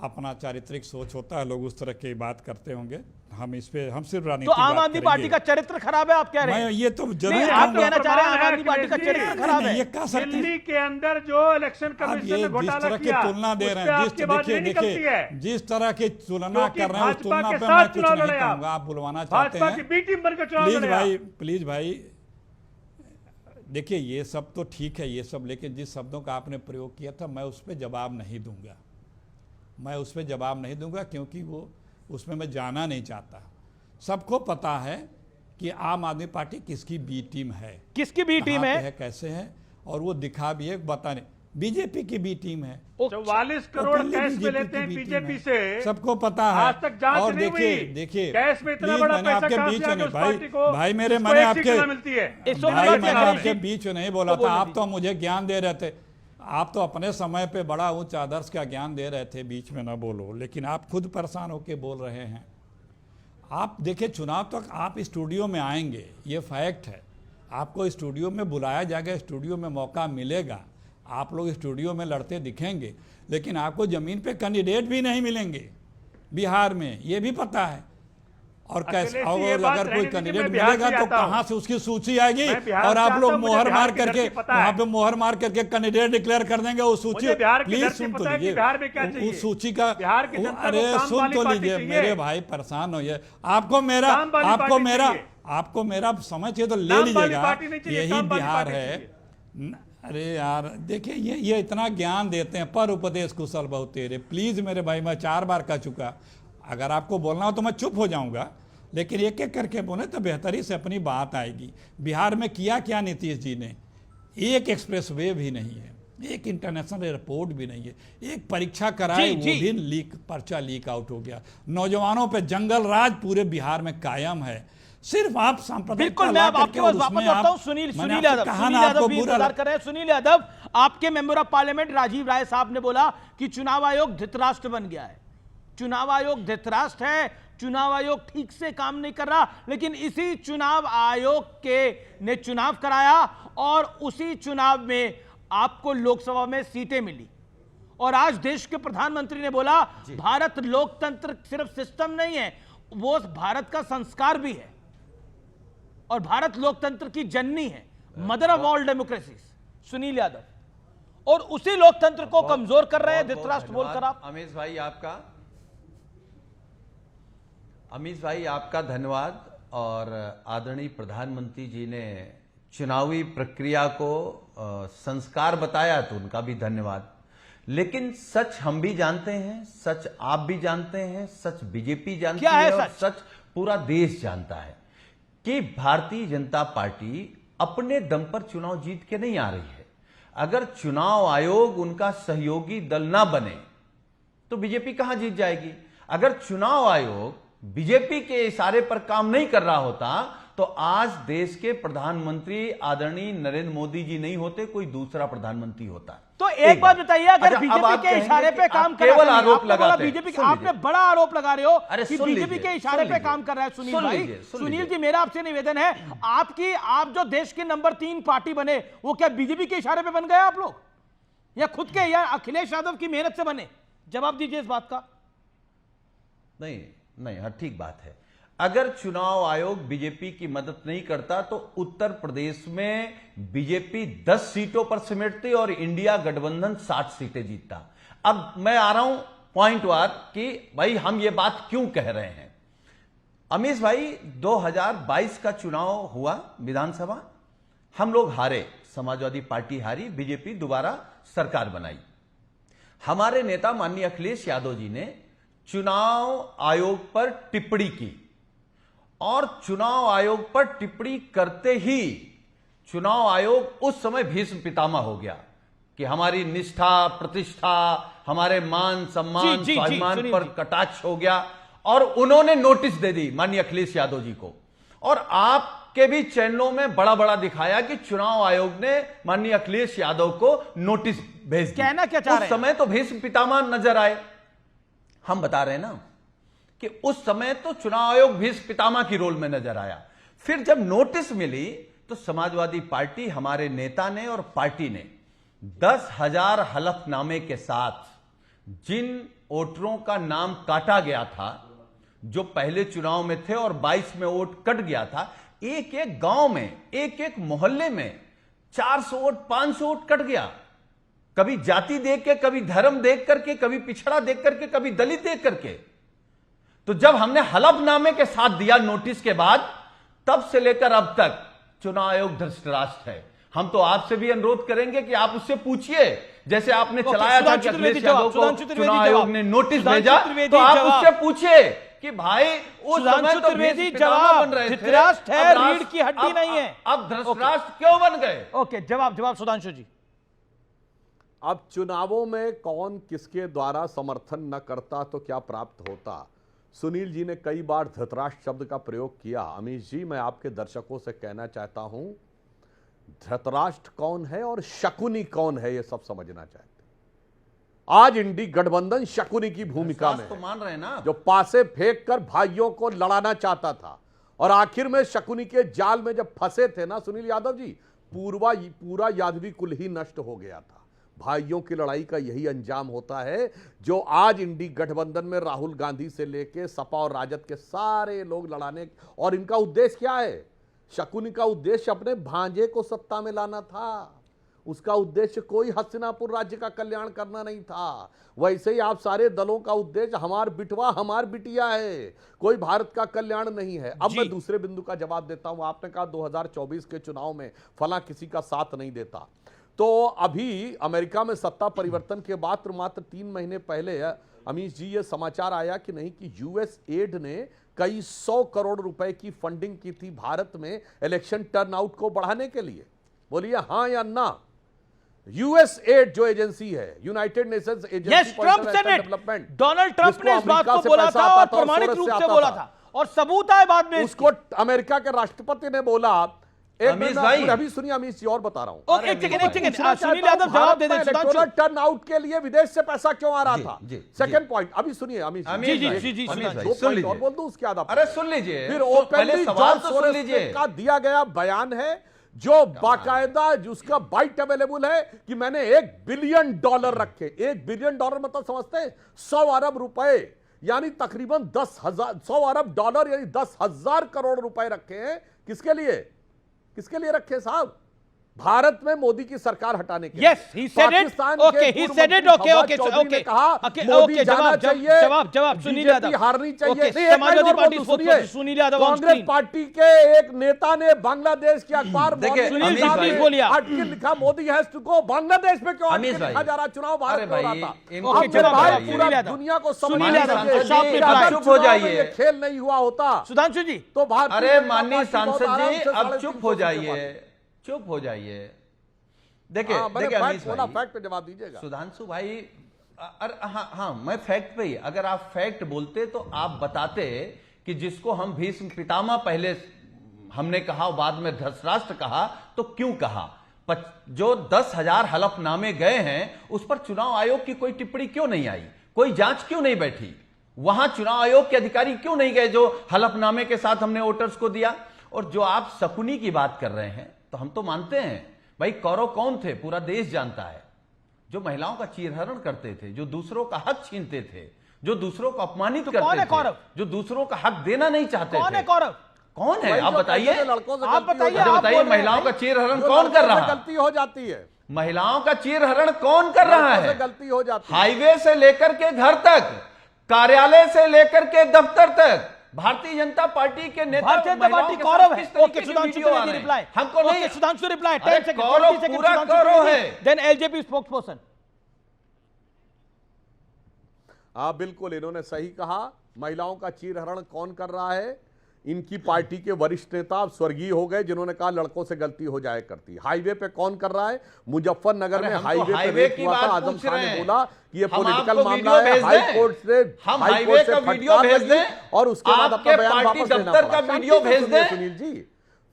अपना चारित्रिक सोच होता है लोग उस तरह की बात करते होंगे, हम इस पे हम सिर्फ राजनीति। तो आम आदमी पार्टी का चरित्र खराब है, आप कह रहे हैं? मैं ये तो जरूर आप कहना चाह रहे हैं आम आदमी पार्टी का चरित्र खराब है? ये कह सकते हैं दिल्ली के अंदर जो इलेक्शन कमीशन ने घोटाला किया, तुलना दे रहे हैं, देखिए जिस तरह की तुलना कर रहे हैं, उस तुलना पे मैं कुछ नहीं कहूंगा। आप बुलवाना चाहते हैं, प्लीज भाई देखिए ये सब तो ठीक है, ये सब, लेकिन जिस शब्दों का आपने प्रयोग किया था मैं उस पर जवाब नहीं दूंगा, क्योंकि वो उसमें मैं जाना नहीं चाहता। सबको पता है कि आम आदमी पार्टी किसकी बी टीम है, किसकी बी टीम है, कैसे है, और वो दिखा भी है, बताने बीजेपी की बी टीम है। 44 करोड़ कैश में लेते हैं बीजेपी से, सबको पता है। आज तक जांच और नहीं हुई। देखिए कैश में इतना बड़ा पैसा आपके कहां बीच से आ में गया उस पार्टी को? भाई मैंने आपके मिलती है। भाई मैंने आपके बीच में नहीं बोला था, आप तो मुझे ज्ञान दे रहे थे, आप तो अपने समय पे बड़ा उच्च आदर्श का ज्ञान दे रहे थे, बीच में ना बोलो, लेकिन आप खुद परेशान होकर बोल रहे हैं। आप देखिए चुनाव तक आप स्टूडियो में आएंगे, ये फैक्ट है, आपको स्टूडियो में बुलाया जाएगा, स्टूडियो में मौका मिलेगा, आप लोग स्टूडियो में लड़ते दिखेंगे, लेकिन आपको जमीन पे कैंडिडेट भी नहीं मिलेंगे बिहार में, ये भी पता है। और कैसे, और अगर कोई कैंडिडेट मिलेगा तो कहां से उसकी सूची आएगी, और आप लोग मोहर मार करके वहां पे मोहर मार करके कैंडिडेट डिक्लेयर कर देंगे। वो सूची प्लीज सुन तो लीजिए, उस सूची का, अरे सुन तो लीजिए मेरे भाई, परेशान होइए, आपको मेरा समय चाहिए तो ले लीजिएगा, यही बिहार है। अरे यार देखिए ये इतना ज्ञान देते हैं, पर उपदेश कुशल बहुत तेरे। प्लीज मेरे भाई, मैं 4 बार कह चुका, अगर आपको बोलना हो तो मैं चुप हो जाऊंगा, लेकिन एक एक करके बोले तो बेहतरी से अपनी बात आएगी। बिहार में किया क्या नीतीश जी ने, एक एक्सप्रेसवे भी नहीं है, एक इंटरनेशनल एयरपोर्ट भी नहीं है, एक परीक्षा कराई वो भी पर्चा लीक आउट हो गया, नौजवानों पे जंगल राज पूरे बिहार में कायम है। सिर्फ आप बिल्कुल, मैं आपके पास वापस लौटता हूं। सुनील यादव भी इंतजार कर रहे हैं। सुनील यादव, आपके मेंबर ऑफ पार्लियामेंट राजीव राय साहब ने बोला कि चुनाव आयोग धृतराष्ट्र बन गया है, चुनाव आयोग धृतराष्ट्र है, चुनाव आयोग ठीक से काम नहीं कर रहा, लेकिन इसी चुनाव आयोग के ने चुनाव कराया और उसी चुनाव में आपको लोकसभा में सीटें मिली। और आज देश के प्रधानमंत्री ने बोला भारत लोकतंत्र सिर्फ सिस्टम नहीं है, वो भारत का संस्कार भी है, और भारत लोकतंत्र की जननी है, mother of all democracies. Sunil Yadav, और उसी लोकतंत्र को कमजोर कर रहे हैं धृतराष्ट्र बोलकर आप। अमीश भाई आपका धन्यवाद, और आदरणीय प्रधानमंत्री जी ने चुनावी प्रक्रिया को संस्कार बताया तो उनका भी धन्यवाद। लेकिन सच हम भी जानते हैं, सच आप भी जानते हैं, सच बीजेपी जानती है, और सच पूरा देश जानता है कि भारतीय जनता पार्टी अपने दम पर चुनाव जीत के नहीं आ रही है। अगर चुनाव आयोग उनका सहयोगी दल ना बने तो बीजेपी कहां जीत जाएगी। अगर चुनाव आयोग बीजेपी के इशारे पर काम नहीं कर रहा होता तो आज देश के प्रधानमंत्री आदरणीय नरेंद्र मोदी जी नहीं होते, कोई दूसरा प्रधानमंत्री होता। तो एक बात बताइए, अगर अच्छा, अब बीजेपी आप के कहेंगे इशारे कि पे आप काम कर केवल रहा है, आरोप आपने बोला लगाते हैं। बीजेपी, सुन आपने लीजिए। बड़ा आरोप लगा रहे हो अरे कि सुन बीजेपी लीजिए, के इशारे सुन पे लीजिए। काम कर रहा है सुनील सुन भाई। लीजिए, सुन सुनील लीजिए। जी, मेरा आपसे निवेदन है, आप जो देश की नंबर 3 पार्टी बने, वो क्या बीजेपी के इशारे पे बन गए आप लोग, या खुद के, या अखिलेश यादव की मेहनत से बने? जवाब दीजिए इस बात का। नहीं, हाँ, ठीक बात है। अगर चुनाव आयोग बीजेपी की मदद नहीं करता तो उत्तर प्रदेश में बीजेपी 10 सीटों पर सिमटती और इंडिया गठबंधन 60 सीटें जीतता। अब मैं आ रहा हूं पॉइंट वार कि भाई हम ये बात क्यों कह रहे हैं। अमीश भाई, 2022 का चुनाव हुआ विधानसभा, हम लोग हारे, समाजवादी पार्टी हारी, बीजेपी दोबारा सरकार बनाई। हमारे नेता माननीय अखिलेश यादव जी ने चुनाव आयोग पर टिप्पणी की और चुनाव आयोग पर टिप्पणी करते ही चुनाव आयोग उस समय भीष्म पितामह हो गया कि हमारी निष्ठा, प्रतिष्ठा, हमारे मान सम्मान, स्वाभिमान पर कटाक्ष हो गया और उन्होंने नोटिस दे दी माननीय अखिलेश यादव जी को। और आपके भी चैनलों में बड़ा बड़ा दिखाया कि चुनाव आयोग ने माननीय अखिलेश यादव को नोटिस भेज दी। कहना क्या चाह रहे हैं? उस समय तो भीष्म पितामह नजर आए। हम बता रहे हैं ना कि उस समय तो चुनाव आयोग भीष्म पितामह की रोल में नजर आया। फिर जब नोटिस मिली तो समाजवादी पार्टी, हमारे नेता ने और पार्टी ने 10,000 हलफनामे के साथ जिन वोटरों का नाम काटा गया था, जो पहले चुनाव में थे और 22 में वोट कट गया था, एक एक गांव में, एक एक मोहल्ले में 400 वोट, 500 वोट कट गया। कभी जाति देख के, कभी धर्म देख करके, कभी पिछड़ा देख करके, कभी दलित देख करके। तो जब हमने हलफनामे के साथ दिया नोटिस के बाद, तब से लेकर अब तक चुनाव आयोग धृतराष्ट्र है। हम तो आपसे भी अनुरोध करेंगे कि आप उससे पूछिए, जैसे आपने चलाया था कि अखिलेश यादव को चुनाव आयोग ने नोटिस भेजा, तो आप उससे पूछिए कि भाई उस समय तो भीष्म पितामह बन रहे थे, धृतराष्ट्र है, रीढ़ की हड्डी नहीं है। अब धृतराष्ट्र क्यों बन गए? ओके, जवाब सुधांशु जी। अब चुनावों में कौन किसके द्वारा समर्थन न करता तो क्या प्राप्त होता। सुनील जी ने कई बार धृतराष्ट्र शब्द का प्रयोग किया। अमीश जी, मैं आपके दर्शकों से कहना चाहता हूं, धृतराष्ट्र कौन है और शकुनी कौन है, यह सब समझना चाहते हैं। आज इंडी गठबंधन शकुनी की भूमिका में तो मान रहे हैं ना, जो पासे फेंक कर भाइयों को लड़ाना चाहता था और आखिर में शकुनी के जाल में जब फंसे थे ना सुनील यादव जी, पूरा यादवी कुल ही नष्ट हो गया था। भाइयों की लड़ाई का यही अंजाम होता है जो आज इंडी गठबंधन में राहुल गांधी से लेके सपा और राजद के सारे लोग लड़ाने। और इनका उद्देश्य क्या है? शकुनी का उद्देश्य अपने भांजे को सत्ता में लाना था। उसका उद्देश्य कोई हस्तिनापुर राज्य का कल्याण करना नहीं था। वैसे ही आप सारे दलों का उद्देश्य हमार बिटवा हमार बिटिया है, कोई भारत का कल्याण नहीं है। अब मैं दूसरे बिंदु का जवाब देता हूं। आपने कहा 2024 के चुनाव में फला किसी का साथ नहीं देता, तो अभी अमेरिका में सत्ता परिवर्तन के बाद मात्र 3 महीने पहले अमीश जी ये समाचार आया कि नहीं कि यूएस एड ने कई 100 करोड़ रुपए की फंडिंग की थी भारत में इलेक्शन टर्नआउट को बढ़ाने के लिए। बोलिए हां या ना? यूएस एड जो एजेंसी है, United Nations agency for development, Donald Trump ने इस बात को बोला था और प्रमाणित रूप से बोला था और सबूत आए बाद में। उसको अमेरिका के राष्ट्रपति ने बोला। अमीश भाई, अभी सुनिए अमीश जी, और बता रहा हूं। एक सेकंड, सुनील यादव जवाब दे दें। टर्न आउट के लिए विदेश से पैसा क्यों आ रहा था? सेकंड पॉइंट अभी सुनिए अमीश जी, और बोल दूं उसके बाद। अरे सुन लीजिए, फिर ओपनली जॉर्ज सोरोस का दिया गया बयान है जो बाकायदा जिसका बाइट अवेलेबल है कि मैंने $1 बिलियन रखे। $1 बिलियन मतलब समझते हैं 100 अरब रुपए, यानी तकरीबन 100 अरब डॉलर यानी 10,000 करोड़ रुपए रखे हैं। किसके लिए? किसके लिए रखे साहब? भारत में मोदी की सरकार हटाने के लिए। Yes, he said it. Okay, he said it. Okay. कहा मोदी जाना चाहिए, जवाब सुनील यादव हारनी चाहिए। समाजवादी पार्टी सुनील यादव कांग्रेस पार्टी के एक नेता ने बांग्लादेश के अखबार आर्टिकल लिखा, Modi has to go. Bangladesh में क्यों आर्टिकल लिखा जा रहा? चुनाव भारत में हो रहा था। पूरा दुनिया को चुप हो जाइए, खेल नहीं हुआ होता सुधांशु जी तो अरे माननीय सांसद जी अब चुप हो जाइए, चुप हो जाइए। देखिए फैक्ट पे जवाब दीजिएगा सुधांशु भाई। हाँ, मैं फैक्ट पे ही, अगर आप फैक्ट बोलते तो आप बताते कि जिसको हम भीष्म पितामह पहले हमने कहा बाद में धृतराष्ट्र कहा, तो क्यों कहा? जो 10,000 हलफनामे गए हैं उस पर चुनाव आयोग की कोई टिप्पणी क्यों नहीं आई, कोई जांच क्यों नहीं बैठी, वहां चुनाव आयोग के अधिकारी क्यों नहीं गए जो हलफनामे के साथ हमने वोटर्स को दिया। और जो आप शकुनी की बात कर रहे हैं, तो हम तो मानते हैं भाई कौरव कौन थे पूरा देश जानता है, जो महिलाओं का चीरहरण करते थे, जो दूसरों का हक छीनते थे, जो दूसरों को अपमानित करते थे, जो दूसरों का हक देना नहीं चाहते थे। कौन है कौरव? कौन है आप बताइए, आप बताइए, आप बताइए महिलाओं का चीरहरण कौन कर रहा है? गलती हो जाती है, महिलाओं का चीरहरण कौन कर रहा है? गलती हो जाती है। हाईवे से लेकर के घर तक, कार्यालय से लेकर के दफ्तर तक भारतीय जनता पार्टी के नेता भारतीय जनता पार्टी कौरव है। ओके सुधांशु त्रिवेदी रिप्लाई, हमको नहीं, सुधांशु रिप्लाई, अरे 10 सेकंड, कौरव 20 सेकंड, पूरा सुधांशु कौरव त्रिवेदी, है। Then LJP spokesperson. हाँ बिल्कुल, इन्होंने सही कहा। महिलाओं का चीरहरण कौन कर रहा है? इनकी पार्टी के वरिष्ठ नेता अब स्वर्गीय हो गए, जिन्होंने कहा लड़कों से गलती हो जाए करती। हाईवे पे कौन कर रहा है? मुजफ्फरनगर में हाईवे पे रेप हुआ था, आजम खान ने बोला कि ये पॉलिटिकल मामला है, हाई कोर्ट से हम हाईवे का वीडियो भेज दें और उसके बाद अपना बयान वापस लेना दफ्तर का पड़ा। वीडियो भेज दें सुनील जी,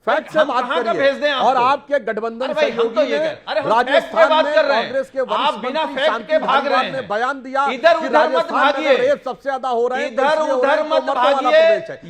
फैक्ट से बात करिए। और आपके गठबंधन सहयोगी ने राजस्थान में कांग्रेस के वरिष्ठ बिना मंत्री फैक्ट के भाग रहे ने हैं, बयान दिया इधर कि उधर मत राजस्थान में भागिए, रेप सबसे ज्यादा हो रहे हैं, इधर उधर मत भागिए,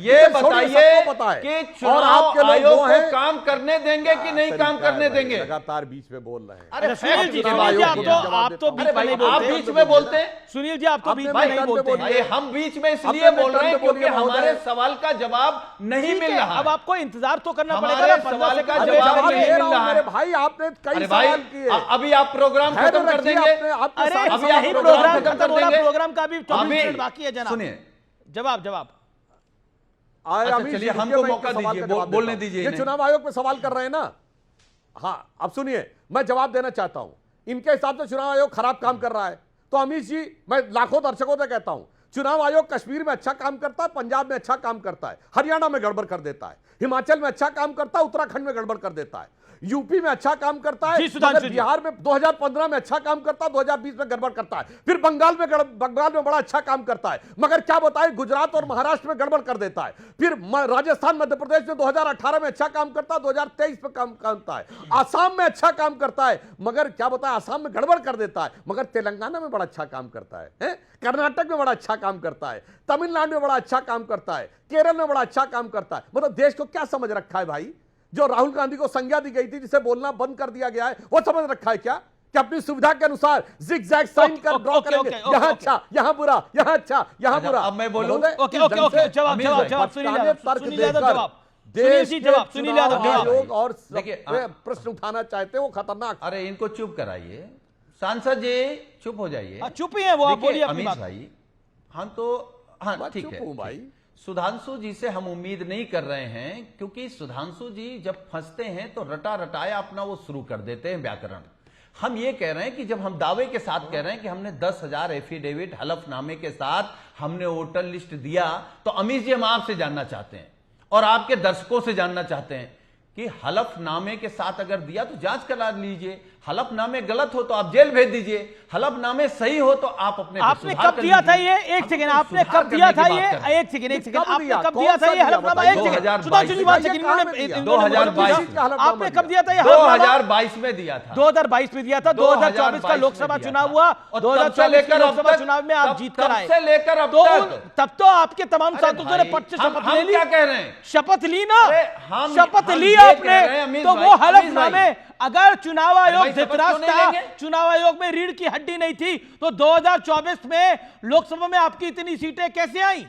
ये बताइए कि चुनाव आयोग को काम करने देंगे कि नहीं काम करने देंगे? लगातार बीच में बोल रहे हैं। अरे सुनील जी, आप तो बीच में नहीं बोलते। आप बीच में बोलते हैं सुनील जी, आप तो बीच में भाई, नहीं बोलते। अरे हम बीच में इसलिए बोल रहे हैं क्योंकि हमारे सवाल का जवाब नहीं मिल रहा। अब आपको इंतजार तो करना हमारे पड़ेगा ना, सवाल का अरे जवाब जवाब नहीं दे मिल रहा हूं रहा मेरे है। भाई, आपने कई अरे भाई, सवाल किए। अभी आप प्रोग्राम खत्म कर देंगे, अरे अभी आप नहीं, प्रोग्राम खत्म खत्म कर हो रहा, देंगे। प्रोग्राम का भी 24 अभी मिनट बाकी है जनाब। सुनिए, जवाब अच्छा, चलिए, हमको मौका दीजिए, बोलने दीजिए ये इन्हें। चुनाव आयोग पे सवाल कर रहे हैं ना। हाँ अब सुनिए, मैं जवाब देना चाहता हूं। इनके हिसाब से चुनाव आयोग खराब काम कर रहा है, तो अमित जी, मैं लाखों दर्शकों से कहता हूं, चुनाव आयोग कश्मीर में अच्छा काम करता है, पंजाब में अच्छा काम करता है, हरियाणा में गड़बड़ कर देता है, हिमाचल में अच्छा काम करता है, उत्तराखंड में गड़बड़ कर देता है, यूपी में अच्छा काम करता है, मगर बिहार में 2015 में अच्छा काम करता है, 2020 में गड़बड़ करता है, फिर बंगाल में बड़ा अच्छा काम करता है, मगर क्या बताएं गुजरात और महाराष्ट्र में गड़बड़ कर देता है, फिर राजस्थान मध्य प्रदेश में 2018 में अच्छा काम करता है, 2023 में काम करता है, आसाम में अच्छा काम करता है, मगर क्या बताएं आसाम में गड़बड़ कर देता है, मगर तेलंगाना में बड़ा अच्छा काम करता है, कर्नाटक में बड़ा अच्छा काम करता है, तमिलनाडु में बड़ा अच्छा काम करता है, केरल में बड़ा अच्छा काम करता है। मतलब देश को क्या समझ रखा है भाई? जो राहुल गांधी को संज्ञा दी गई थी, जिसे बोलना बंद कर दिया गया है, वो समझ रखा है क्या कि अपनी सुविधा के अनुसार जिगजैग साइन कर ड्रॉ करेंगे, यहां अच्छा, यहां बुरा, यहां अच्छा, यहां बुरा। अब मैं बोलूं? ओके, जवाब सुनील यादव जवाब, देश सुनील यादव आयोग और देखिए, प्रश्न उठाना चाहते हैं, वो खतरनाक। अरे इनको चुप कराइए, सांसद जी चुप हो जाइए। चुप ही है वो, आप बोलिए अपनी अमित बात। भाई, हम तो हाँ ठीक है भाई, सुधांशु जी से हम उम्मीद नहीं कर रहे हैं, क्योंकि सुधांशु जी जब फंसते हैं तो रटा रटाया अपना वो शुरू कर देते हैं व्याकरण। हम ये कह रहे हैं कि जब हम दावे के साथ कह रहे हैं कि हमने 10,000 एफिडेविट हलफनामे के साथ हमने वोटर लिस्ट दिया, तो अमित जी हम आपसे जानना चाहते हैं और आपके दर्शकों से जानना चाहते हैं कि हलफनामे के साथ अगर दिया तो जांच करा लीजिए, हलफनामे गलत हो तो आप जेल भेज दीजिए, हलफनामे सही हो तो आप अपने आपने कब दिया था ये? एक सेकंड, आपने कब दिया था ये? एक सेकंड आपने कब दिया था ये हलफनामा? एक सेकंड सुधांशु जी, 1 सेकंड, 2022 आपने कब दिया था ये? 2022 में दिया था, 2022 में दिया था, 2024 का लोकसभा चुनाव हुआ, 2024 के लोकसभा चुनाव में आप जीत कर आए, से लेकर अब तक तब तो आपके तमाम सांसदों ने पद से शपथ ले ली। क्या कह रहे हैं? शपथ ली ना, हम शपथ ली ये कह आपने, रहे हैं, अमित तो भाई, वो अमित हलफनामे, भाई। अगर चुनाव आयोग भाई, शपथ धृतराज क्यों नहीं था, लेंगे? चुनाव आयोग में रीढ़ की हड्डी नहीं थी, तो 2024 में लोकसभा में आपकी इतनी सीटें कैसे आई?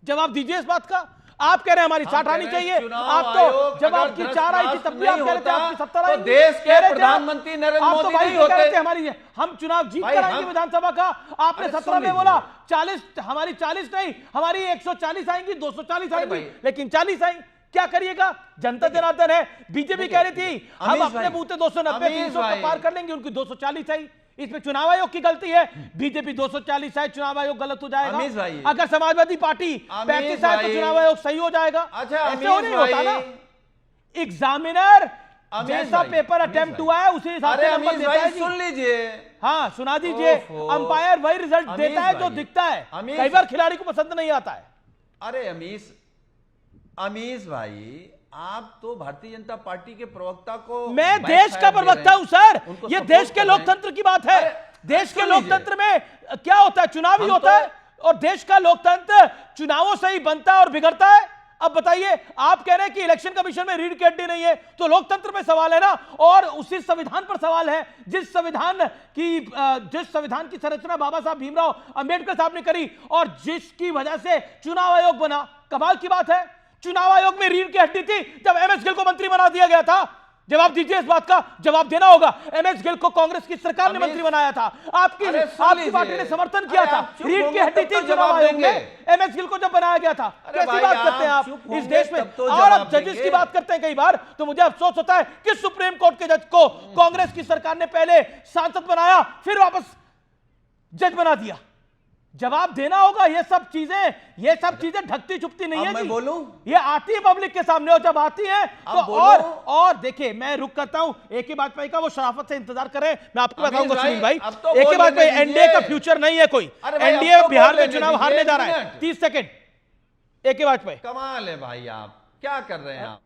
जवाब दीजिए इस बात का। आप कह रहे हैं हमारी 60 आनी चाहिए, आप तो जब आपकी 4 आई थी तब भी आप कह रहे थे आपकी 70 आई, देश के प्रधानमंत्री नरेंद्र मोदी नहीं होते। हमारी हम चुनाव जीत कर आएंगे विधानसभा का, आपने 17 में बोला 40, हमारी 40 नहीं, हमारी 140 आएंगी, 240 आएंगी, लेकिन 40 आई। क्या करिएगा? जनता जनार्दन है। बीजेपी कह रही थी हम अपने बूते 290 300 का पार कर लेंगे, उनकी 240 आई। इसमें चुनाव आयोग की गलती है, बीजेपी 240 है, चुनाव आयोग गलत हो जाएगा। अगर समाजवादी पार्टी 35 है तो चुनाव आयोग सही हो जाएगा। अच्छा, ऐसे हो नहीं होता ना। एग्जामिनर जैसा पेपर अटेम्प्ट हुआ है उसी हिसाब से नंबर देता है। सुन लीजिए, हाँ सुना दीजिए। अंपायर वही रिजल्ट देता है जो दिखता है, कई बार खिलाड़ी को पसंद नहीं आता है। अरे अमीश भाई, आप तो भारतीय जनता पार्टी के प्रवक्ता को मैं बैक देश का फायर दे प्रवक्ता रहे हूं हैं। सर, उनको ये support देश के कर रहे हैं। लोकतंत्र की बात है। अरे, देश के सुन लीजिए। लोकतंत्र में क्या होता है, चुनाव ही हम होता तो- है, और देश का लोकतंत्र चुनावों से ही बनता है और बिगड़ता है। अब बताइए, आप कह रहे हैं कि इलेक्शन कमीशन में रीढ़ की हड्डी नहीं है, तो लोकतंत्र में सवाल है ना, और उसी संविधान पर सवाल है जिस संविधान की संरचना बाबा साहब भीमराव अंबेडकर साहब ने करी और जिसकी वजह से चुनाव आयोग बना। कमाल की बात है, चुनाव आयोग में रीढ़ की हड्डी थी जब एमएस गिल को मंत्री बना दिया गया था। जवाब दीजिए, इस बात का जवाब देना होगा। एमएस गिल को कांग्रेस की सरकार ने मंत्री बनाया था, आपकी अरे सुन आपकी लीजिए। पार्टी ने समर्थन किया अरे था। आप चुप रीढ़ की होंगे हड्डी तब थी तो चुनाव जवाब आयोग देंगे। में एमएस गिल को जब बनाया गया था। अरे कैसी भाई, बात करते हैं आप आप चुप इस होंगे देश में, तब तो और जवाब अब जजेस देंगे। की बात करते हैं कई बार, तो मुझे अफसोस होता है कि सुप्रीम कोर्ट के जज को कांग्रेस की सरकार ने पहले सांसद बनाया, फिर वापस जज बना दिया। जवाब देना होगा। ये सब चीजें ढकती छुपती नहीं अब है मैं जी। बोलूं? ये आती है पब्लिक के सामने, और जब आती है तो अब बोलो। और देखिए, मैं रुक करता हूं। एक ही बात का वो शराफत से इंतजार करें, मैं आपको अमीर बताऊंगा भाई, सुनील भाई, अब तो एक ही बोल बात लेने एनडीए का दीजिए। फ्यूचर नहीं है कोई। अरे भाई, अब एनडीए तो बिहार बोल में लेने चुनाव हारने दीजिए, जा रहा है। एक मिनट। 30 सेकंड, एक ही बात पे। कमाल है भाई, आप क्या कर रहे हैं आप?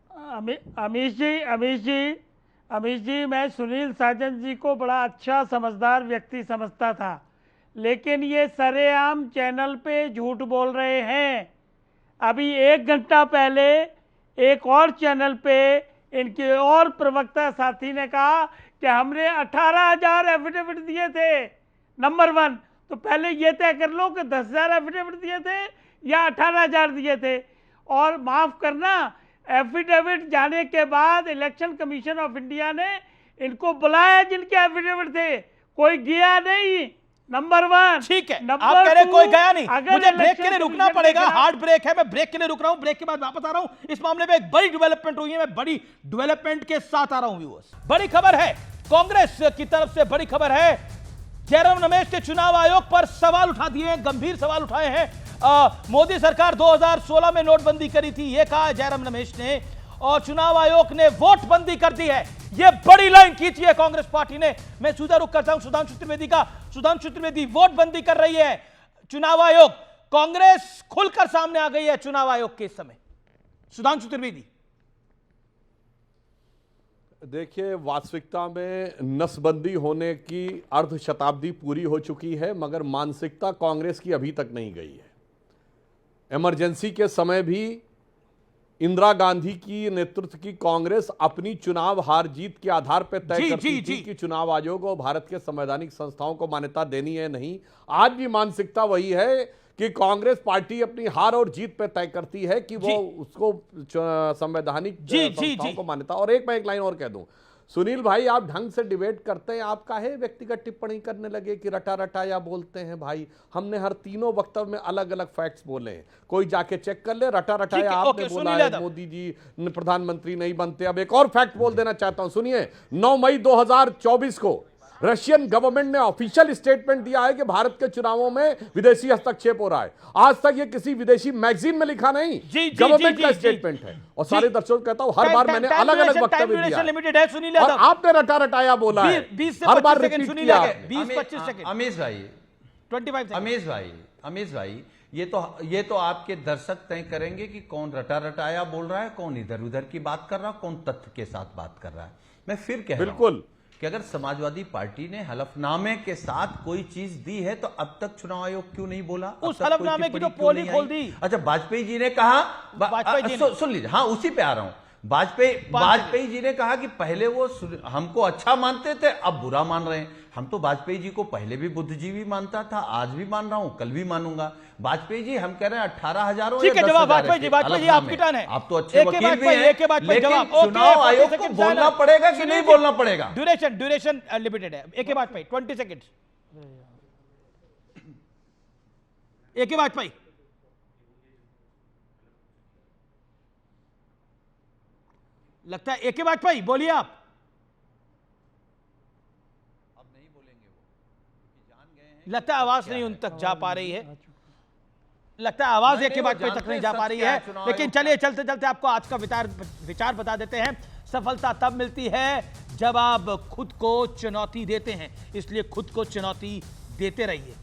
अमीश जी, मैं सुनील साजन जी को बड़ा अच्छा समझदार व्यक्ति समझता था, लेकिन ये सरेआम चैनल पे झूठ बोल रहे हैं। अभी 1 घंटा पहले एक और चैनल पे इनके और प्रवक्ता साथी ने कहा कि हमने 18,000 एफिडेविट दिए थे। नंबर 1, तो पहले ये तय कर लो कि 10,000 एफिडेविट दिए थे या 18,000 दिए थे। और माफ़ करना, एफिडेविट जाने के बाद इलेक्शन कमीशन ऑफ इंडिया ने इनको बुलाया जिनके एफिडेविट थे, कोई गया नहीं। नंबर 1। ठीक है, आप कह रहे हैं कोई गया नहीं। मुझे ब्रेक के लिए रुकना पड़ेगा, हार्ड ब्रेक है, मैं ब्रेक के लिए रुक रहा हूं, ब्रेक के बाद वापस आ रहा हूं। इस मामले में एक बड़ी डेवलपमेंट हुई है, मैं बड़ी डेवलपमेंट के साथ आ रहा हूं व्यूअर्स। बड़ी खबर है, कांग्रेस की तरफ से बड़ी खबर है। जयराम रमेश ने चुनाव आयोग पर सवाल उठा दिए हैं, गंभीर सवाल उठाए हैं। मोदी सरकार 2016 में नोटबंदी करी थी, यह कहा जयराम रमेश ने, और चुनाव आयोग ने वोट बंदी कर दी है। यह बड़ी लाइन खींची है कांग्रेस पार्टी ने। मैं सीधा रुख करता हूं सुधांशु त्रिवेदी का। सुधांशु त्रिवेदी, वोट बंदी कर रही है चुनाव आयोग, कांग्रेस खुलकर सामने आ गई है चुनाव आयोग के समय। सुधांशु त्रिवेदी, देखिए, वास्तविकता में नसबंदी होने की अर्ध शताब्दी पूरी हो चुकी है, मगर मानसिकता कांग्रेस की अभी तक नहीं गई है। इमरजेंसी के समय भी इंदिरा गांधी की नेतृत्व की कांग्रेस अपनी चुनाव हार जीत के आधार पर तय करती थी कि चुनाव आयोग और भारत के संवैधानिक संस्थाओं को मान्यता देनी है नहीं। आज भी मानसिकता वही है कि कांग्रेस पार्टी अपनी हार और जीत पर तय करती है कि वो उसको संवैधानिक संस्थाओं को मान्यता। और मैं एक लाइन और कह दूं, सुनील भाई, आप ढंग से डिबेट करते हैं, आप काहे व्यक्तिगत टिप्पणी करने लगे कि रटा रटाया बोलते हैं? भाई, हमने हर तीनों वक्तव्य में अलग अलग फैक्ट्स बोले हैं, कोई जाके चेक कर ले। रटा रटाया आपने बोला है, मोदी जी प्रधानमंत्री नहीं बनते। अब एक और फैक्ट बोल देना चाहता हूं, सुनिए। 9 मई 2024 को रशियन गवर्नमेंट ने ऑफिशियल स्टेटमेंट दिया है कि भारत के चुनावों में विदेशी हस्तक्षेप हो रहा है। आज तक ये किसी विदेशी मैगजीन में लिखा नहीं, गवर्नमेंट का स्टेटमेंट है। और सारे दर्शकों को कहता हूं, हर बार मैंने अलग अलग वक्तव्य दिया और आपने रटा रटाया बोला है, हर बार रिपीट किया। 20-25 सेकंड। अमीश भाई, 25 सेकंड। अमीश भाई, ये तो आपके दर्शक तय करेंगे कि कौन रटा रटाया बोल रहा है, कौन इधर उधर की बात कर रहा है, कौन तथ्य के साथ बात कर रहा है। मैं फिर कह रहा हूं कि अगर समाजवादी पार्टी ने हलफनामे के साथ कोई चीज दी है तो अब तक चुनाव आयोग क्यों नहीं बोला? उस हलफनामे की तो पोल ही खोल दी। अच्छा, वाजपेयी जी ने कहा, सुन लीजिए, हाँ उसी पे आ रहा हूं। वाजपेयी जी ने कहा कि पहले वो हमको अच्छा मानते थे, अब बुरा मान रहे हैं। हम तो वाजपेयी जी को पहले भी बुद्धिजीवी मानता था, आज भी मान रहा हूं, कल भी मानूंगा। वाजपेयी जी हम कह रहे हैं 18,000 ठीक है, जवाब वाजपेयी जी आपकी टर्न है। आप तो अच्छे वकील भी हैं, लेकिन चुनाव आयोग को बोलना पड़ेगा कि नहीं बोलना पड़ेगा? ड्यूरेशन लिमिटेड है। एक ही बात पे 20 सेकंड। एक ही बात पे लगता है, एक ही बात पे बोलिए आप। अब नहीं बोलेंगे वो, जान गए हैं। लगता है आवाज नहीं उन तक जा पा रही है, लगता है आवाज एक के बाद कोई तक नहीं जा पा रही है। लेकिन चलिए, चलते चलते आपको आज का विचार बता देते हैं। सफलता तब मिलती है जब आप खुद को चुनौती देते हैं, इसलिए खुद को चुनौती देते रहिए।